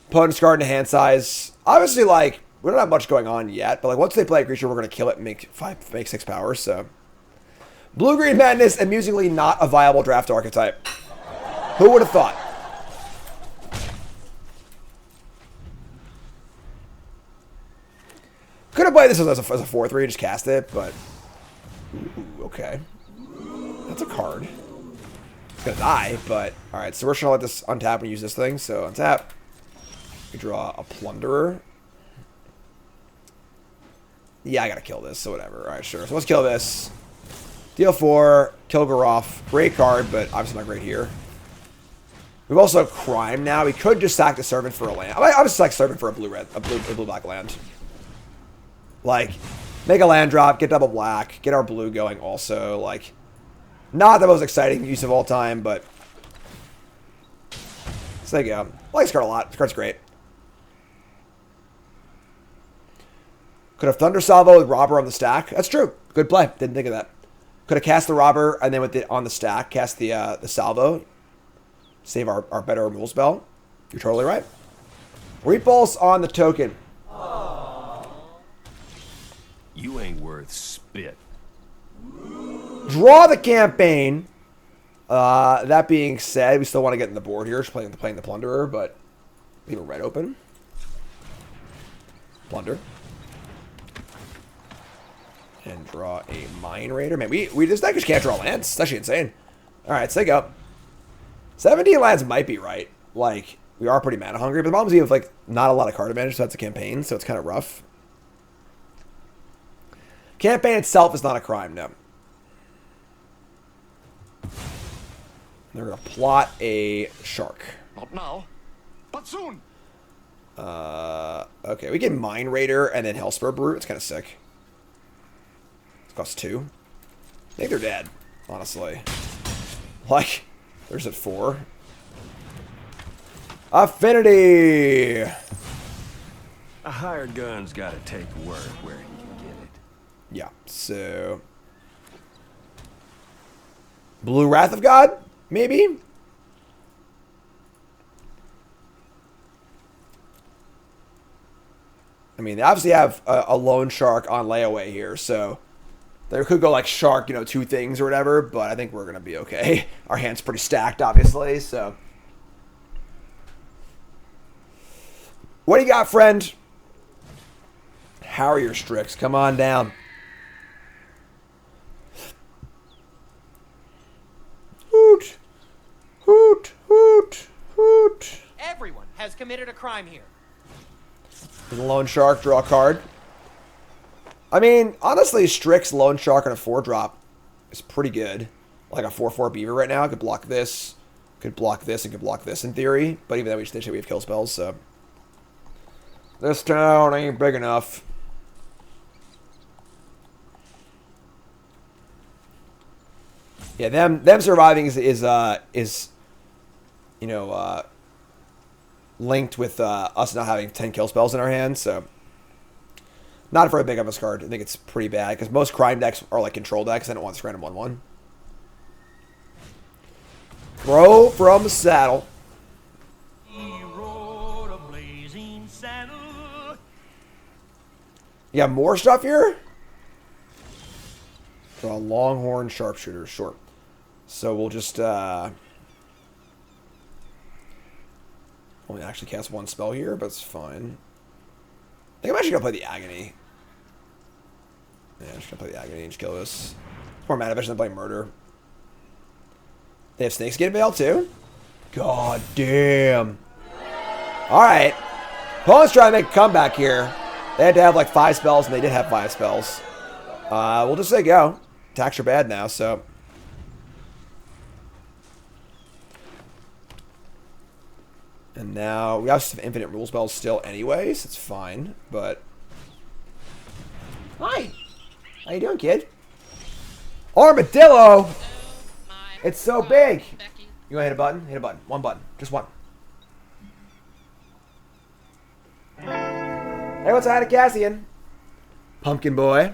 Speaker 2: put discard in hand size. Obviously, like, we don't have much going on yet, but like once they play a creature, we're going to kill it and make 6 power, so. Blue-green madness, amusingly not a viable draft archetype. Who would have thought? Could have played this as a 4-3, just cast it, but... Ooh, okay. That's a card. It's gonna die, but... Alright, so we're just gonna let this untap and use this thing. So, untap. We draw a Plunderer. Yeah, I gotta kill this, so whatever. Alright, sure. So let's kill this. Deal 4. Kill Garoth. Great card, but obviously not great here. We've also Crime now. We could just sack the Servant for a land. I'll just sack Servant for a blue-black land. Like, make a land drop, get double black, get our blue going also. Like, not the most exciting use of all time, but... So there you go. I like this card a lot. This card's great. Could have Thunder Salvo with Robber on the stack. That's true. Good play. Didn't think of that. Could have cast the Robber, and then with it on the stack, cast the Salvo. Save our better removal spell. You're totally right. Repulse on the token.
Speaker 8: You ain't worth spit.
Speaker 2: Draw the campaign. That being said, we still want to get in the board here. Just playing the Plunderer, but leave a red open. Plunder. And draw a Mine Raider. Man, we this deck just can't draw lands. It's actually insane. Alright, so take up. 17 lands might be right. Like, we are pretty mana hungry, but the problem is we have like not a lot of card advantage, so that's a campaign, so it's kind of rough. Campaign itself is not a crime, no. They're going to plot a shark.
Speaker 4: Not now, but soon.
Speaker 2: Okay, we get Mine Raider and then Hellspur Brute. It's kind of sick. It costs 2. I think they're dead, honestly. Like, there's at 4. Affinity!
Speaker 8: A hired gun's gotta take work where he can get it.
Speaker 2: Yeah, so... Blue Wrath of God? Maybe? I mean, they obviously have a lone shark on layaway here, so... They could go like shark, 2 things or whatever, but I think we're going to be okay. Our hand's pretty stacked, obviously, so... What do you got, friend? How are your Strix? Come on down. Hoot. Hoot. Hoot. Hoot.
Speaker 12: Everyone has committed a crime here.
Speaker 2: The lone shark, draw a card. I mean, honestly, Strix, lone shark, and a 4-drop is pretty good. Like a 4/4 beaver right now. Could block this, and could block this in theory. But even though we have kill spells, so... This town ain't big enough. Yeah, them surviving is linked with us not having 10 kill spells in our hands, so not very big of a card. I think it's pretty bad because most crime decks are like control decks. I don't want this random 1/1. Throw from the saddle.
Speaker 11: He rode a blazing saddle.
Speaker 2: You got more stuff here? Draw a Longhorn Sharpshooter, sure. So we'll just only actually cast 1 spell here, but it's fine. I think I'm actually gonna play the Agony. Yeah, I'm just gonna play the Agony and just kill this. More mana efficient than play Murder. They have Snakeskin Veil too? God damn. Alright. Opponent's trying to make a comeback here. They had to have like 5 spells, and they did have 5 spells. We'll just say go. Attacks are bad now, so. And now we also have infinite rule spells still anyways. It's fine, but. Hi. How you doing, kid? Armadillo! It's so big! You wanna hit a button? Hit a button. One button. Just one. Hey, what's ahead of Cassian? Pumpkin boy.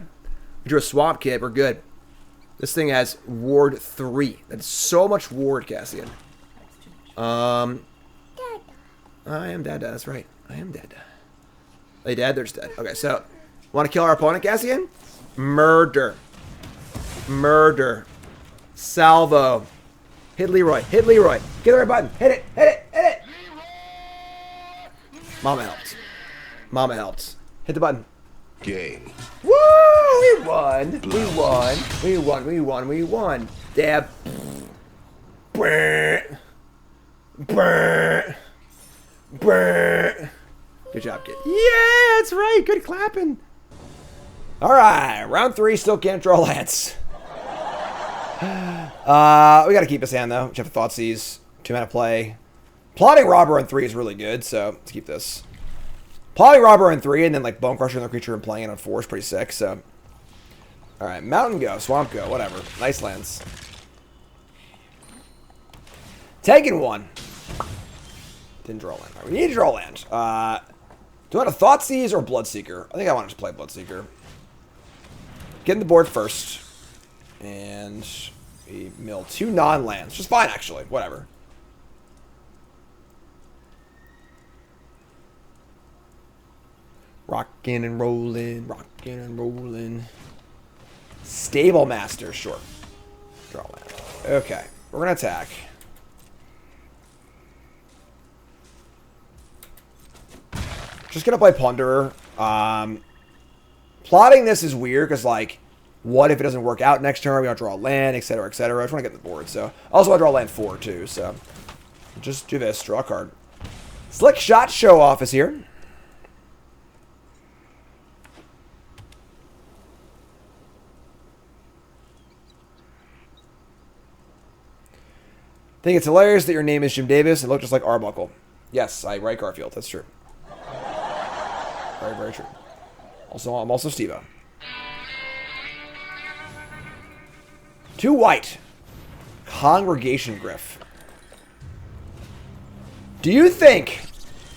Speaker 2: We drew a swamp kid. We're good. This thing has ward 3. That's so much ward, Cassian. I am dead. That's right. I am dead. Are you dead? There's dead. Okay, so want to kill our opponent, Cassian? Murder. Murder. Salvo. Hit Leroy. Hit Leroy. Get the right button. Hit it. Hit it. Hit it. Mama helped. Mama helped. Hit the button.
Speaker 4: Game.
Speaker 2: Woo! We won. We won. We won. We won. We won. Dab. Brr. Brr. Brr. Good job, kid. Yeah, that's right. Good clapping. All right. Round 3. Still can't draw lands. We got to keep this hand, though. Which have a Thoughtseize. 2-mana play. Plotting Robber on 3 is really good, so let's keep this. Plotting Robber on 3 and then like Bone Crusher on the creature and playing it on 4 is pretty sick, so. Alright, Mountain go, Swamp go, whatever. Nice lands. Taking 1. Didn't draw land. Right, we need to draw land. Do I want a Thoughtseize or Bloodseeker? I think I want to just play Bloodseeker. Getting the board first. And we mill 2 non-lands. Which is fine, actually. Whatever. Rockin' and rollin', rockin' and rollin'. Stable Master, sure. Draw land. Okay, we're gonna attack. Just gonna play Plunderer. Plotting this is weird because, like, what if it doesn't work out next turn? We don't draw a land, etc., etc. I just want to get the board, so. I also want to draw land 4 too, so. Just do this, draw a card. Slick Shot Show Off is here. Think it's hilarious that your name is Jim Davis and look just like Arbuckle. Yes, I write Garfield. That's true. Very, very true. Also, I'm also Steve-O. 2 white. Congregation Griff. Do you think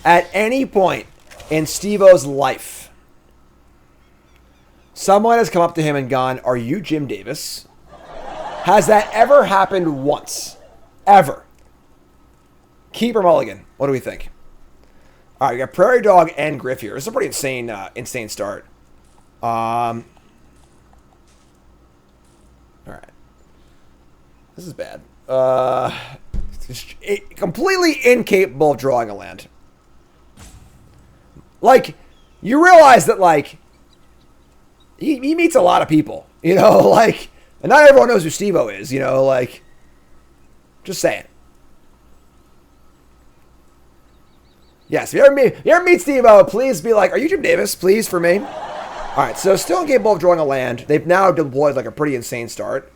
Speaker 2: at any point in Steve-O's life someone has come up to him and gone, "Are you Jim Davis?" Has that ever happened once? Ever. Keeper Mulligan. What do we think? All right, we got Prairie Dog and Griff here. This is a pretty insane start. All right. This is bad. Completely incapable of drawing a land. Like, you realize that, like, he meets a lot of people, you know, like, and not everyone knows who Steve-O is, you know, like, just saying. Yes, if you ever meet Steve-O, please be like, "Are you Jim Davis, please, for me?" All right, so still incapable of drawing a land. They've now deployed, like, a pretty insane start.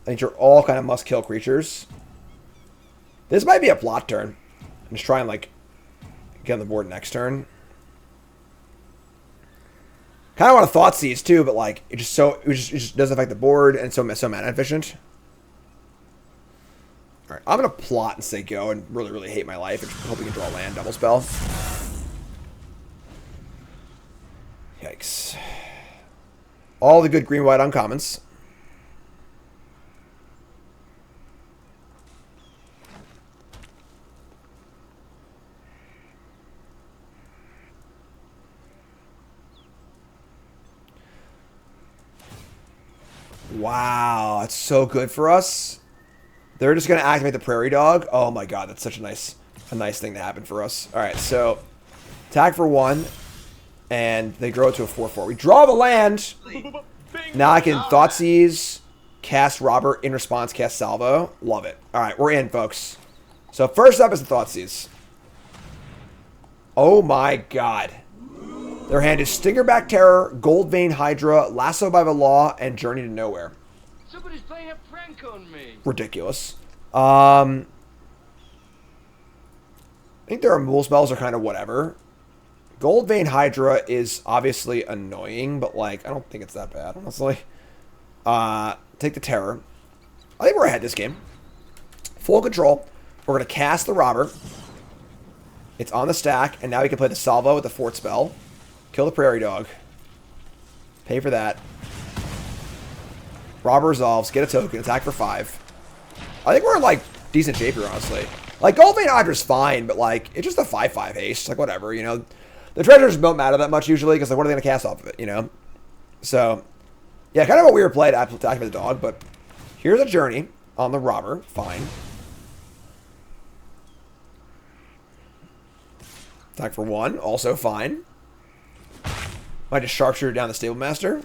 Speaker 2: I think you're all kind of must-kill creatures. This might be a plot turn. I'm just trying, like, get on the board next turn. Kind of want to Thoughtseize too, but like it just doesn't affect the board and so mana efficient. All right, I'm gonna plot and say go and really hate my life and hope we can draw a land double spell. Yikes! All the good green white uncommons. Wow, that's so good for us. They're just going to activate the Prairie Dog. Oh my god, that's such a nice thing to happen for us. All right, so attack for 1, and they grow it to a 4/4. We draw the land. Now I can Thoughtseize Cast Robber, in response, cast Salvo. Love it. All right, we're in, folks. So first up is the Thoughtseize. Oh my god. Their hand is Stingerback Terror, Gold Vein Hydra, Lasso by the Law, and Journey to Nowhere.
Speaker 13: Somebody's playing a prank on me.
Speaker 2: Ridiculous. I think their removal spells are kind of whatever. Gold Vein Hydra is obviously annoying, but like I don't think it's that bad, honestly. Take the Terror. I think we're ahead this game. Full control. We're going to cast the Robber. It's on the stack, and now we can play the Salvo with the Fort spell. Kill the Prairie Dog. Pay for that. Robber resolves. Get a token. Attack for 5. I think we're in, like, decent shape here, honestly. Like, Gold Vein Hydra's fine, but, like, it's just a 5/5 haste. Like, whatever, you know. The treasures don't matter that much, usually, because, like, what are they going to cast off of it, you know? So, yeah, kind of a weird play to activate the dog, but here's a Journey on the Robber. Fine. Attack for 1. Also fine. Might just Sharpshooter down the Stable Master.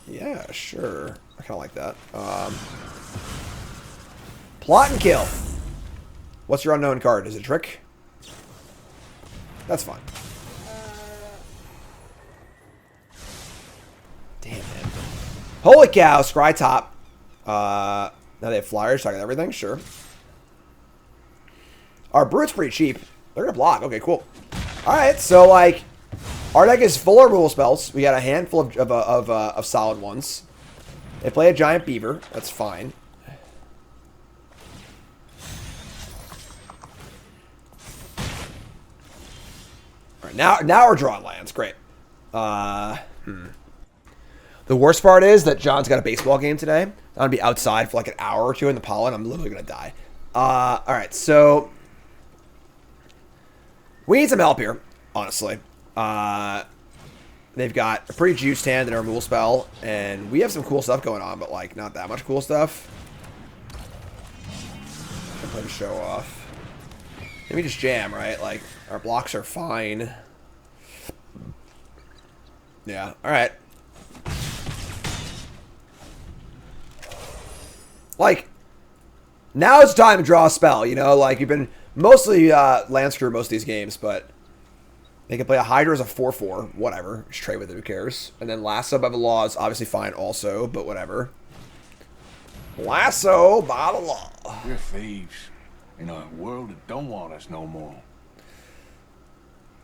Speaker 2: Yeah, sure. I kind of like that. Plot and kill. What's your unknown card? Is it a trick? That's fine. Damn, man. Holy cow, Scry top. Now they have flyers, talking everything? Sure. Our Brute's pretty cheap. They're going to block. Okay, cool. Alright, so, like, our deck is full of removal spells. We got a handful of solid ones. They play a Giant Beaver. That's fine. Alright, now we're drawing lands. Great. The worst part is that John's got a baseball game today. I'm going to be outside for like an hour or two in the pollen. I'm literally going to die. Alright, so we need some help here, honestly. They've got a pretty juiced hand in our removal spell, and we have some cool stuff going on, but like not that much cool stuff. I'm going to show off. Maybe just jam, right? Like, our blocks are fine. Yeah, alright. Like, now it's time to draw a spell, you know? Like, you've been mostly land screw most of these games, but they can play a Hydra as a 4/4. Whatever. Just trade with it, who cares? And then Lasso by the Law is obviously fine also, but whatever. Lasso by the Law.
Speaker 14: We're thieves in a world that don't want us no more.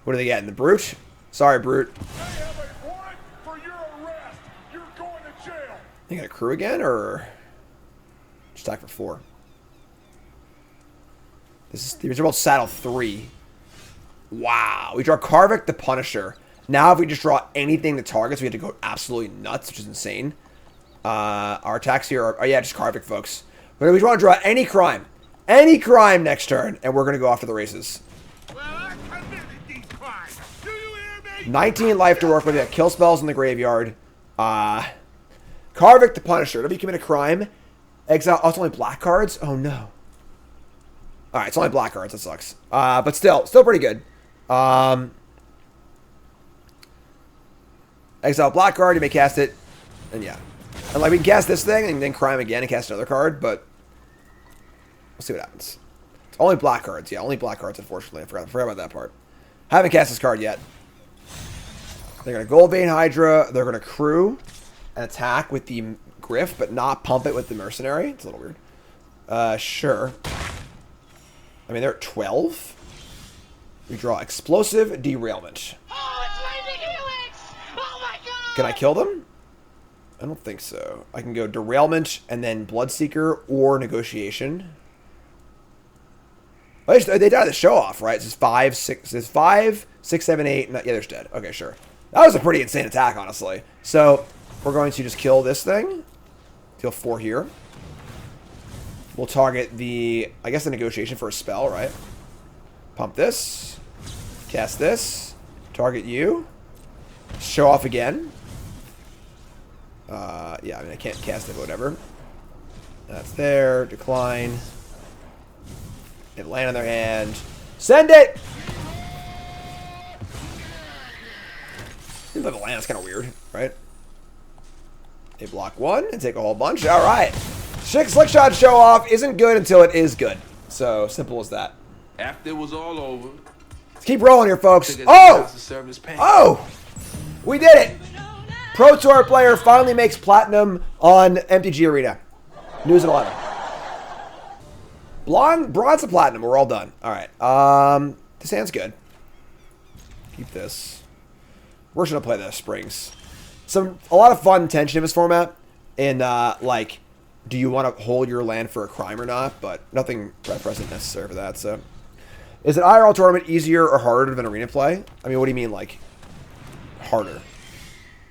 Speaker 2: What do they get in the Brute? Sorry, Brute.
Speaker 6: They have a warrant for your arrest. You're going to jail.
Speaker 2: They got a crew again, or just attack for 4? These are both saddle 3. Wow. We draw Karvik the Punisher. Now if we just draw anything that targets, we have to go absolutely nuts, which is insane. Our attacks here are, oh yeah, just Karvik, folks. But we want to draw any crime next turn, and we're going to go after the races.
Speaker 6: Well, I committed these crimes. Do you hear me?
Speaker 2: 19 life to work with. We got kill spells in the graveyard. Karvik the Punisher. Did we commit a crime? Exile. Oh, it's only black cards? Oh no. Alright, it's only black cards. That sucks. But still pretty good. Exile black card. You may cast it. And yeah. And like we can cast this thing and then crime again and cast another card, but we'll see what happens. It's only black cards. Yeah, only black cards, unfortunately. I forgot about that part. Haven't cast this card yet. They're going to Gold Vein Hydra. They're going to crew and attack with the Griff, but not pump it with the Mercenary. It's a little weird. Sure. I mean, they're at 12. We draw Explosive Derailment.
Speaker 11: Oh, it's Lightning Helix! Oh my god!
Speaker 2: Can I kill them? I don't think so. I can go Derailment and then Bloodseeker or Negotiation. Oh, they died the show off, right? This is 5, 6. This is 5, 6, 7, 8. Yeah, they're dead. Okay, sure. That was a pretty insane attack, honestly. So we're going to just kill this thing. Deal 4 here. We'll target the, I guess, the Negotiation for a spell, right? Pump this. Cast this. Target you. Show off again. Yeah, I mean, I can't cast it, but whatever. That's there. Decline. It land on their hand. Send it! Seems like a land. That's kind of weird, right? They block one and take a whole bunch. All right. Slick shot show off isn't good until it is good. So simple as that.
Speaker 14: After it was all over,
Speaker 2: Let's keep rolling here, folks. Oh! Oh! We did it! Pro Tour player finally makes platinum on MTG Arena. News at 11. Bronze to platinum. We're all done. All right. This hand's good. Keep this. We're just gonna play the Springs. A lot of fun tension in this format. And like, do you want to hold your land for a crime or not? But nothing present necessary for that. So, is an IRL tournament easier or harder than arena play? I mean, what do you mean, like harder?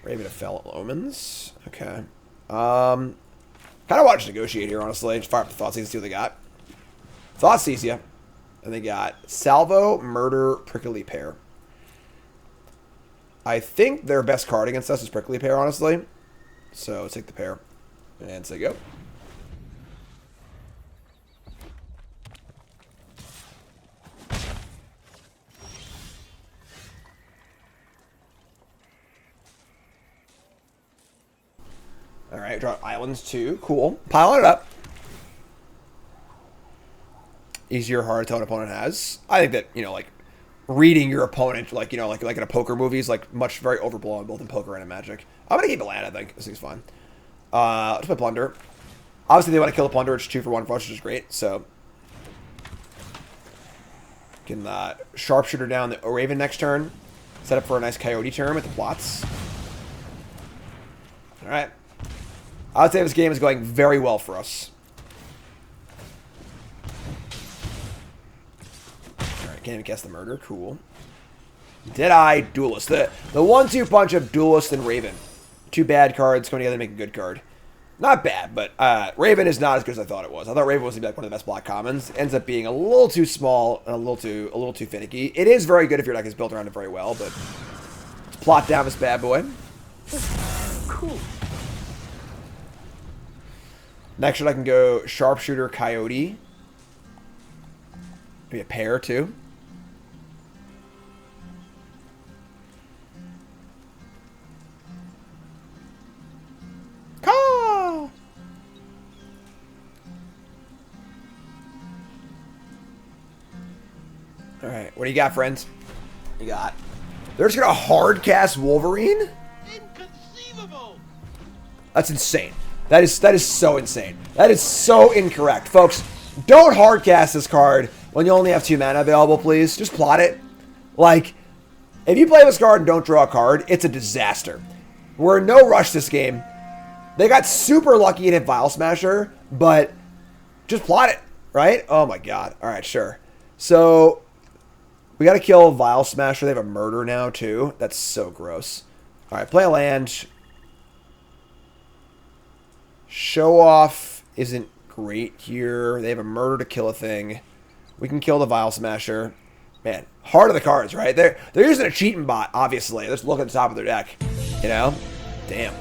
Speaker 2: Raven of Fell Omens. Okay. Kind of want to negotiate here, honestly. Just fire up the Thoughtseize and see what they got. Thoughtseize, and they got Salvo, Murder, Prickly Pear. I think their best card against us is Prickly Pear, honestly. So take the pair and say go. All right, draw Islands 2. Cool. Piling it up. Easier, harder to tell an opponent has. I think that, you know, like, reading your opponent, like, you know, like in a poker movie is, like, very overblown, both in poker and in Magic. I'm going to keep a land, I think. This thing's fine. Let's play Plunder. Obviously, they want to kill the Plunder. It's 2 for 1 for us, which is great, so. Can Sharpshooter down the Raven next turn. Set up for a nice Coyote turn with the plots. All right. I would say this game is going very well for us. Alright, can't even guess the murder. Cool. Deadeye Duelist. The 1-2 punch of Duelist and Raven. 2 bad cards coming together to make a good card. Not bad, but Raven is not as good as I thought it was. I thought Raven was going to be like one of the best block commons. Ends up being a little too small and a little too finicky. It is very good if your deck is built around it very well, but let's plot down this bad boy. Cool. Next turn I can go Sharpshooter, Coyote. Maybe a pair too. Caw! Alright, what do you got, friends? You got. They're just gonna hard cast Wolverine?
Speaker 6: Inconceivable!
Speaker 2: That's insane. That is so insane. That is so incorrect. Folks, don't hardcast this card when you only have 2 mana available, please. Just plot it. Like, if you play this card and don't draw a card, it's a disaster. We're in no rush this game. They got super lucky to hit Vial Smasher, but just plot it, right? Oh my god. Alright, sure. So, we gotta kill Vial Smasher. They have a murder now, too. That's so gross. Alright, play a land. Show off isn't great here. They have a murder to kill a thing. We can kill the Vial Smasher. Man, heart of the cards, right? They're using a cheating bot, obviously. Let's look at the top of their deck. You know? Damn.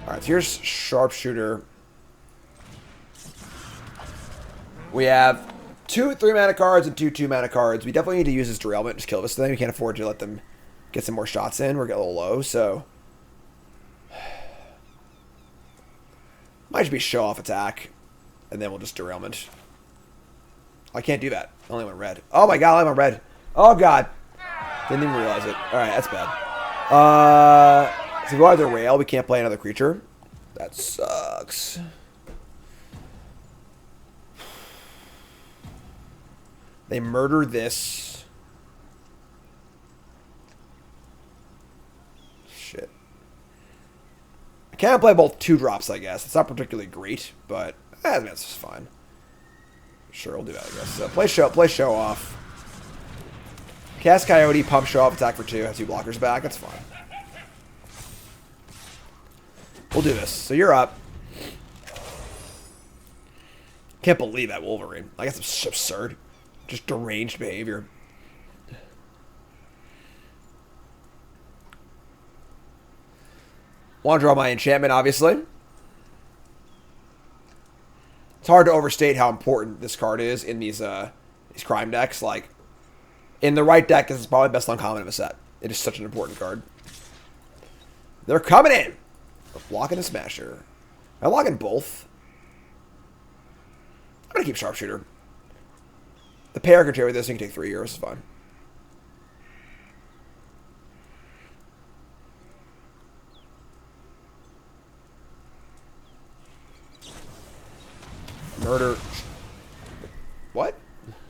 Speaker 2: Alright, so here's Sharpshooter. We have 2 3-mana cards and 2 2-mana cards. We definitely need to use this derailment. Just kill this thing. We can't afford to let them get some more shots in. We're getting a little low, so. Might just be show off attack, and then we'll just derailment. I can't do that. I only went red. Oh my god, I went red. Oh god. Didn't even realize it. Alright, that's bad. So if we want to derail, we can't play another creature. That sucks. They murder this. Shit. I can't play both 2-drops, I guess. It's not particularly great, but that's just fine. Sure, we'll do that, I guess. So play show off. Cast Coyote, pump show off, attack for 2, have 2 blockers back. That's fine. We'll do this. So you're up. Can't believe that Wolverine. I guess it's absurd. Just deranged behavior. Want to draw my enchantment, obviously. It's hard to overstate how important this card is in these crime decks. Like, in the right deck, this is probably the best uncommon of a set. It is such an important card. They're coming in. Locking a Smasher. I'm locking both. I'm going to keep Sharpshooter. The pair can trade with this. You can take 3 years. It's fine. Murder. What?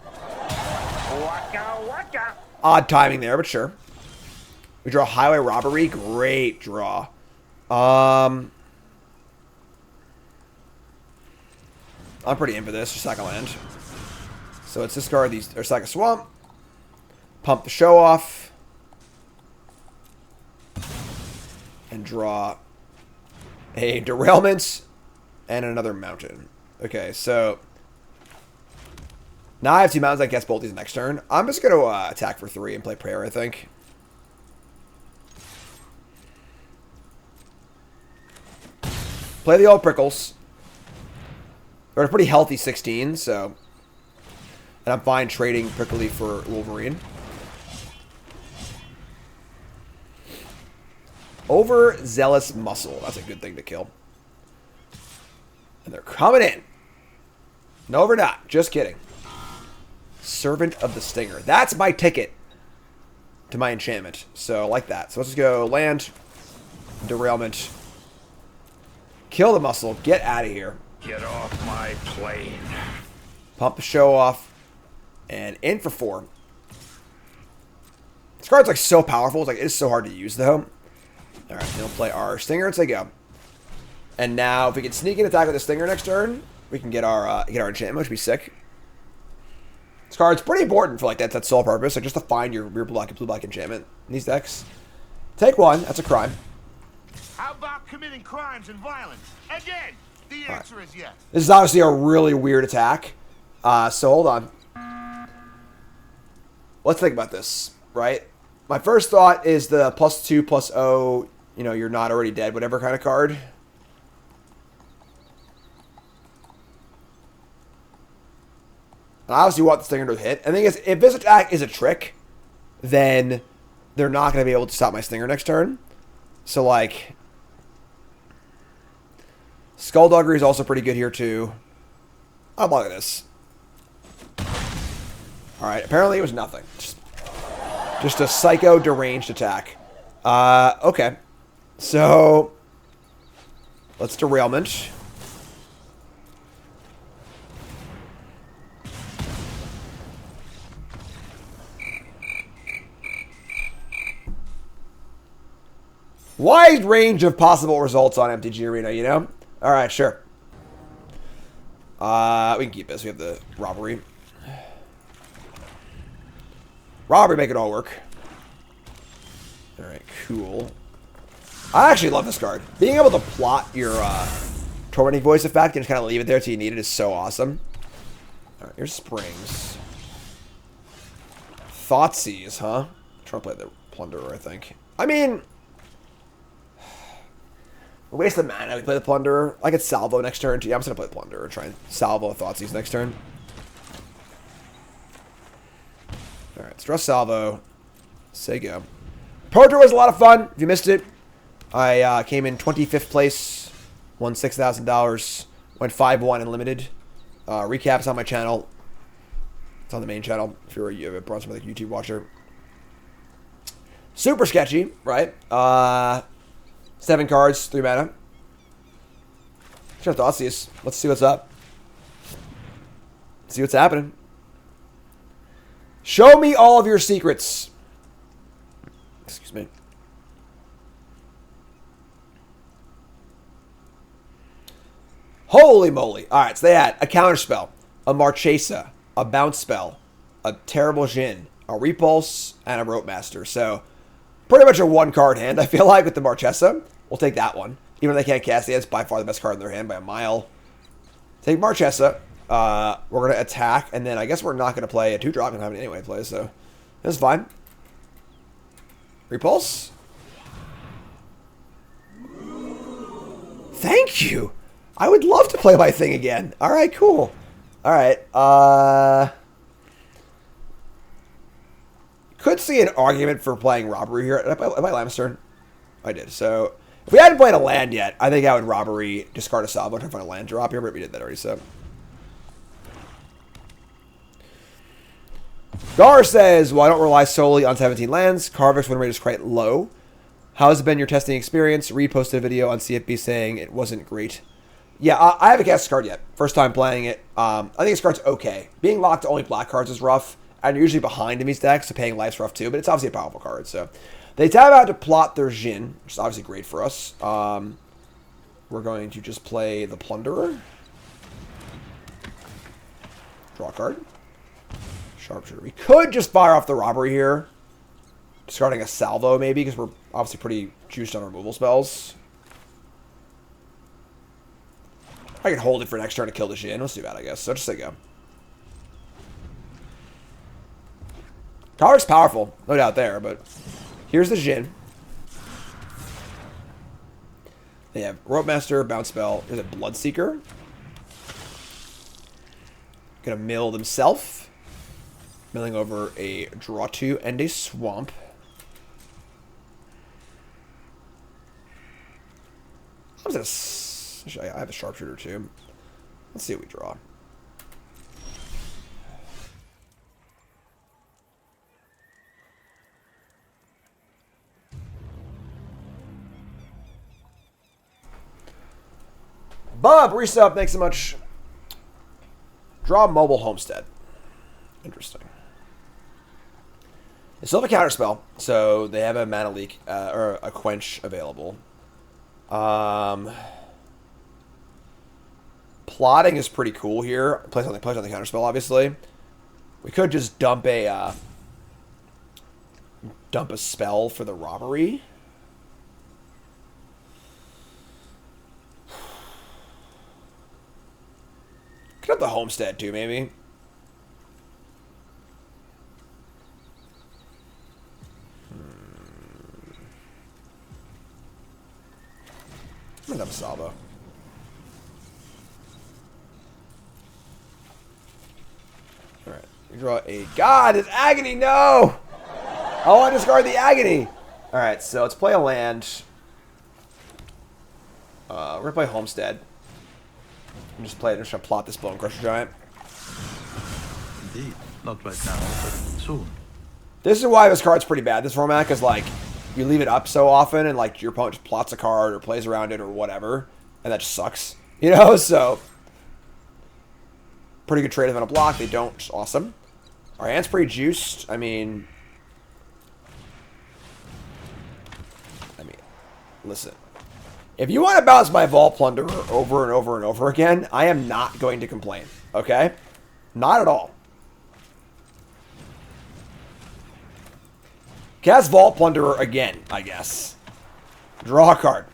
Speaker 6: Waka waka.
Speaker 2: Odd timing there, but sure. We draw Highway Robbery. Great draw. I'm pretty in for this. Just sack a land. So let's discard these, or sack a swamp. Pump the show off. And draw a derailment and another mountain. Okay, so now I have 2 mountains. I guess both these next turn. I'm just going to attack for 3 and play prayer, I think. Play the old prickles. They're a pretty healthy 16, so. And I'm fine trading prickly for Wolverine. Overzealous Muscle. That's a good thing to kill. And they're coming in. No, we're not. Just kidding. Servant of the Stinger. That's my ticket to my enchantment. So, I like that. So, let's just go land. Derailment. Kill the muscle. Get out of here.
Speaker 10: Get off my plane.
Speaker 2: Pump the show off. And in for 4. This card's like so powerful. It's like it's so hard to use though. Alright, then we'll play our Stinger and say go. And now if we can sneak an attack with the Stinger next turn, we can get our enchantment, which would be sick. This card's pretty important for like that sole purpose, like just to find your blue black enchantment in these decks. Take 1, that's a crime.
Speaker 6: How about committing crimes and violence? Again, the answer is yes.
Speaker 2: This is obviously a really weird attack. So hold on. Let's think about this, right? My first thought is the +2/+0, you know, you're not already dead, whatever kind of card. I obviously want the Stinger to hit. And the thing is, if this attack is a trick, then they're not going to be able to stop my Stinger next turn. So, like, Skullduggery is also pretty good here, too. I'll block this. Alright, apparently it was nothing. Just a psycho deranged attack. Okay. So, let's derailment. Wide range of possible results on MTG Arena, you know? Alright, sure. We can keep this. We have the robbery. Robbery, make it all work. Alright, cool. I actually love this card. Being able to plot your Tormenting Voice effect and just kind of leave it there till you need it is so awesome. Alright, here's Springs. Thoughtseize, huh? I'm trying to play the Plunderer, I think. I mean, waste of mana. We play the Plunderer. I could salvo next turn. Yeah, I'm just going to play the Plunderer and try and salvo Thoughtseize next turn. Alright, let's draw salvo. Say go. Pro Tour was a lot of fun. If you missed it, I came in 25th place, won $6,000, went 5-1 in limited. Recaps on my channel. It's on the main channel if you're a Bronze Mythic YouTube watcher. Super sketchy, right? 7 cards, 3 mana. Sure, Thoughtseize. Let's see what's up. See what's happening. Show me all of your secrets. Excuse me. Holy moly. Alright, so they had a counterspell, a Marchesa, a bounce spell, a Terrible Djinn, a Repulse, and a Rope Master. So, pretty much a 1-card hand, I feel like, with the Marchesa. We'll take that one. Even if they can't cast it, it's by far the best card in their hand by a mile. Take Marchesa. We're going to attack, and then I guess we're not going to play a 2-drop. We don't have it anyway to play, so that's fine. Repulse. Thank you. I would love to play my thing again. All right, cool. All right. Could see an argument for playing Robbery here. Did I play Lamestern? I did. So If we hadn't played a land yet, I think I would robbery, discard a salvo, try to find a land drop here, but we did that already, so. Gar says, well, I don't rely solely on 17 lands. Carvix win rate is quite low. How has it been your testing experience? Reed posted a video on CFB saying it wasn't great. Yeah, I haven't cast this card yet. First time playing it. I think this card's okay. Being locked to only black cards is rough, and you're usually behind in these decks, so paying life's rough too, but it's obviously a powerful card, so. They tap out to plot their Jin, which is obviously great for us. We're going to just play the Plunderer. Draw a card. Sharpshooter. We could just fire off the robbery here. Discarding a salvo, maybe, because we're obviously pretty juiced on removal spells. I can hold it for next turn to kill the Jin. Let's do that, I guess. So just say go. Tower's powerful. No doubt there, but here's the Jin. They have Rope Master, Bounce Spell. There's a Bloodseeker. Gonna mill themselves. Milling over a Draw 2 and a Swamp. I have a Sharpshooter too. Let's see what we draw. Bob, resub, thanks so much. Draw Mobile Homestead. Interesting. They still have a counterspell, so they have a mana leak or a quench available. Plotting is pretty cool here. Plays on the counterspell, obviously. We could just dump a spell for the robbery. Could have the homestead too, maybe. I'm gonna dump a salvo. Alright. We draw a God, it's agony, no! I want to discard the agony! Alright, so let's play a land. We're gonna play Homestead. I'm just gonna plot this Bone Crusher Giant.
Speaker 15: Indeed. Not right now, but soon.
Speaker 2: This is why this card's pretty bad, this format, because, like, you leave it up so often, and, like, your opponent just plots a card or plays around it or whatever, and that just sucks. You know, so... Pretty good trade if on a block. They don't. Just awesome. Our hand's pretty juiced. I mean, listen. If you want to bounce my Vault Plunderer over and over and over again, I am not going to complain. Okay? Not at all. Cast Vault Plunderer again, I guess. Draw a card.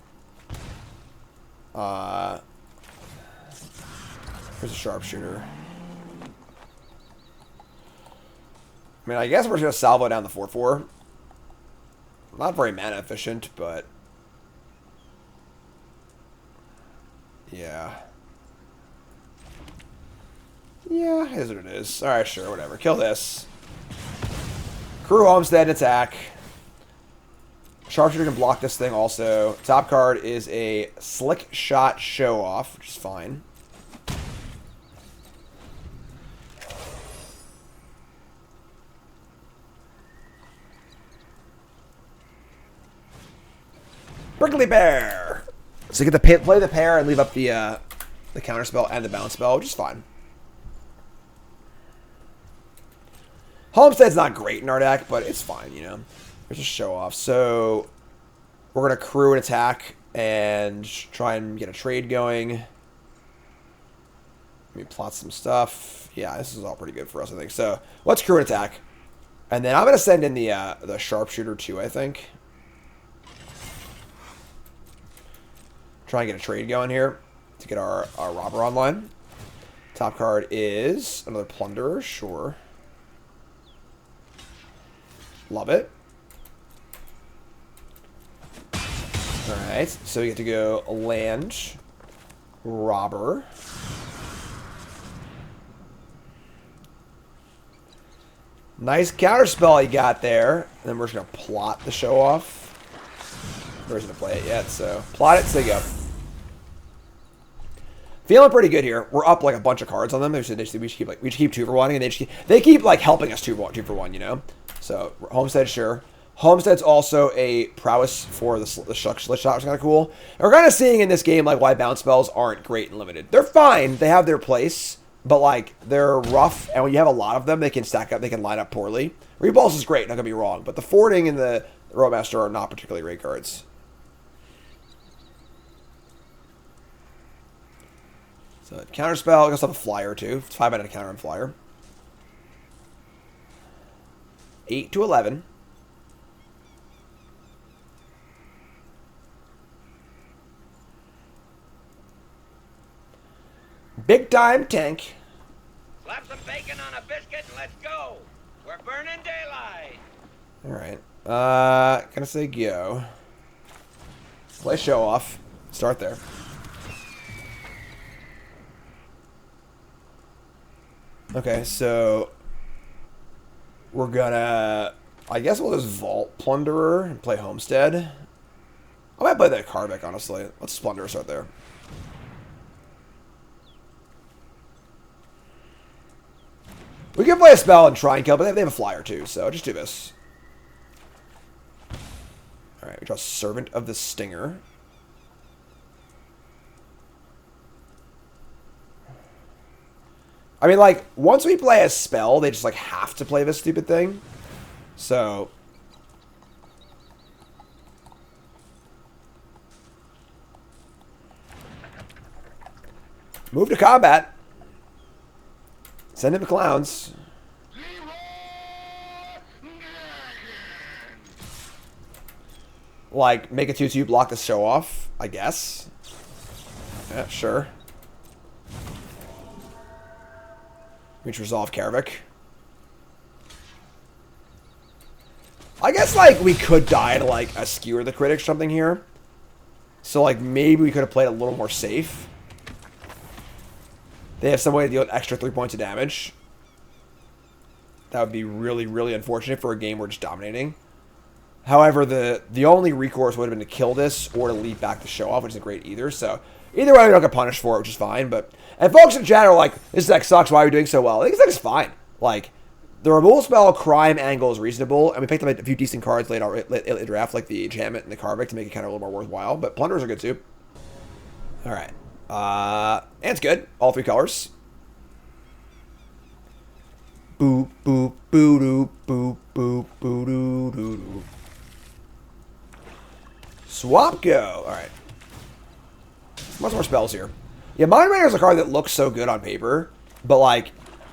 Speaker 2: Here's a Sharpshooter. I mean, I guess we're just going to salvo down the 4/4. Not very mana efficient, but... Yeah. Yeah, it is what it is. Alright, sure, whatever. Kill this. Crew Homestead attack. Sharpshooter can block this thing also. Top card is a Slick Shot Show Off, which is fine. Prickly Bear. So you get to play the pair and leave up the counterspell and the bounce spell, which is fine. Homestead's not great in our deck, but it's fine, you know. There's a show off. So we're going to crew an attack and try and get a trade going. Let me plot some stuff. Yeah, this is all pretty good for us, I think. So let's crew an attack. And then I'm going to send in the Sharpshooter too, I think. Try and get a trade going here to get our robber online. Top card is another Plunderer, sure. Love it. Alright, so we get to go land, robber. Nice counterspell he got there. And then we're just going to plot the show off. version to play it yet, so plot it, so go. Feeling pretty good here. We're up like a bunch of cards on them. We should keep 2 for 1, and they keep like helping us 2 for 1, you know. So Homestead, sure. Homestead's also a prowess for the Slit Shot, which is kind of cool. And we're kind of seeing in this game like why bounce spells aren't great and limited. They're fine. They have their place, but like they're rough, and when you have a lot of them, they can stack up. They can line up poorly. Repulse is great. Not gonna be wrong, but the Fording and the Roadmaster are not particularly great cards. So counterspell. I guess I'll have a flyer too. It's 5 mana to counter and flyer. 8 to 11. Big time tank.
Speaker 13: Slap some bacon on a biscuit and let's go. We're burning daylight.
Speaker 2: All right. Gonna say go. Play show off. Start there. Okay, so we're gonna. I guess we'll just Vault Plunderer and play Homestead. I might play that Karvik, honestly. Let's Plunderer start there. We can play a spell and try and kill, but they have a flyer too, so just do this. Alright, we draw Servant of the Stinger. I mean, like, once we play a spell, they just, like, have to play this stupid thing. So. Move to combat. Send him to clowns. Like, make a 2/2, block the show off, I guess. Yeah, sure. Reach resolve Karvik. I guess, like, we could die to, like, a Skewer the Critic or something here. So, like, maybe we could have played a little more safe. They have some way to deal with extra 3 points of damage. That would be really, really unfortunate for a game we're just dominating. However, the only recourse would have been to kill this or to leap back the show off, which isn't great either. So, either way, we don't get punished for it, which is fine. But, and folks in chat are like, this deck sucks, why are we doing so well? I think this deck is fine. Like, the removal spell crime angle is reasonable, and we picked up a few decent cards late in the draft, like the Jamet and the Karvik, to make it kind of a little more worthwhile. But Plunderers are good too. Alright. And it's good. All 3 colors. Boop, boop, boo doo, boop, boop, boo doo, doo, doo. Swap go. Alright. Much more spells here. Yeah, Mind Raider is a card that looks so good on paper, but like,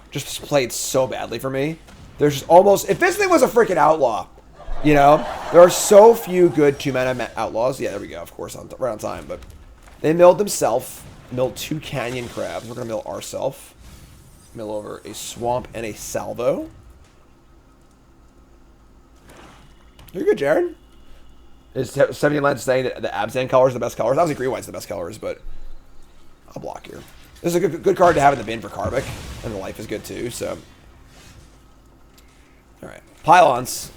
Speaker 2: just played so badly for me. There's just almost, if this thing was a freaking outlaw, you know, there are so few good 2-mana outlaws. Yeah, there we go, of course, right on time, but they milled themselves, milled 2 Canyon Crabs. We're gonna mill ourselves. Mill over a Swamp and a Salvo. You're good, Jared. Is 70 Lens saying that the Abzan colors are the best colors? Obviously, green white's the best colors, but I'll block here. This is a good card to have in the bin for Karvik, and the life is good too. So, all right, Pylons,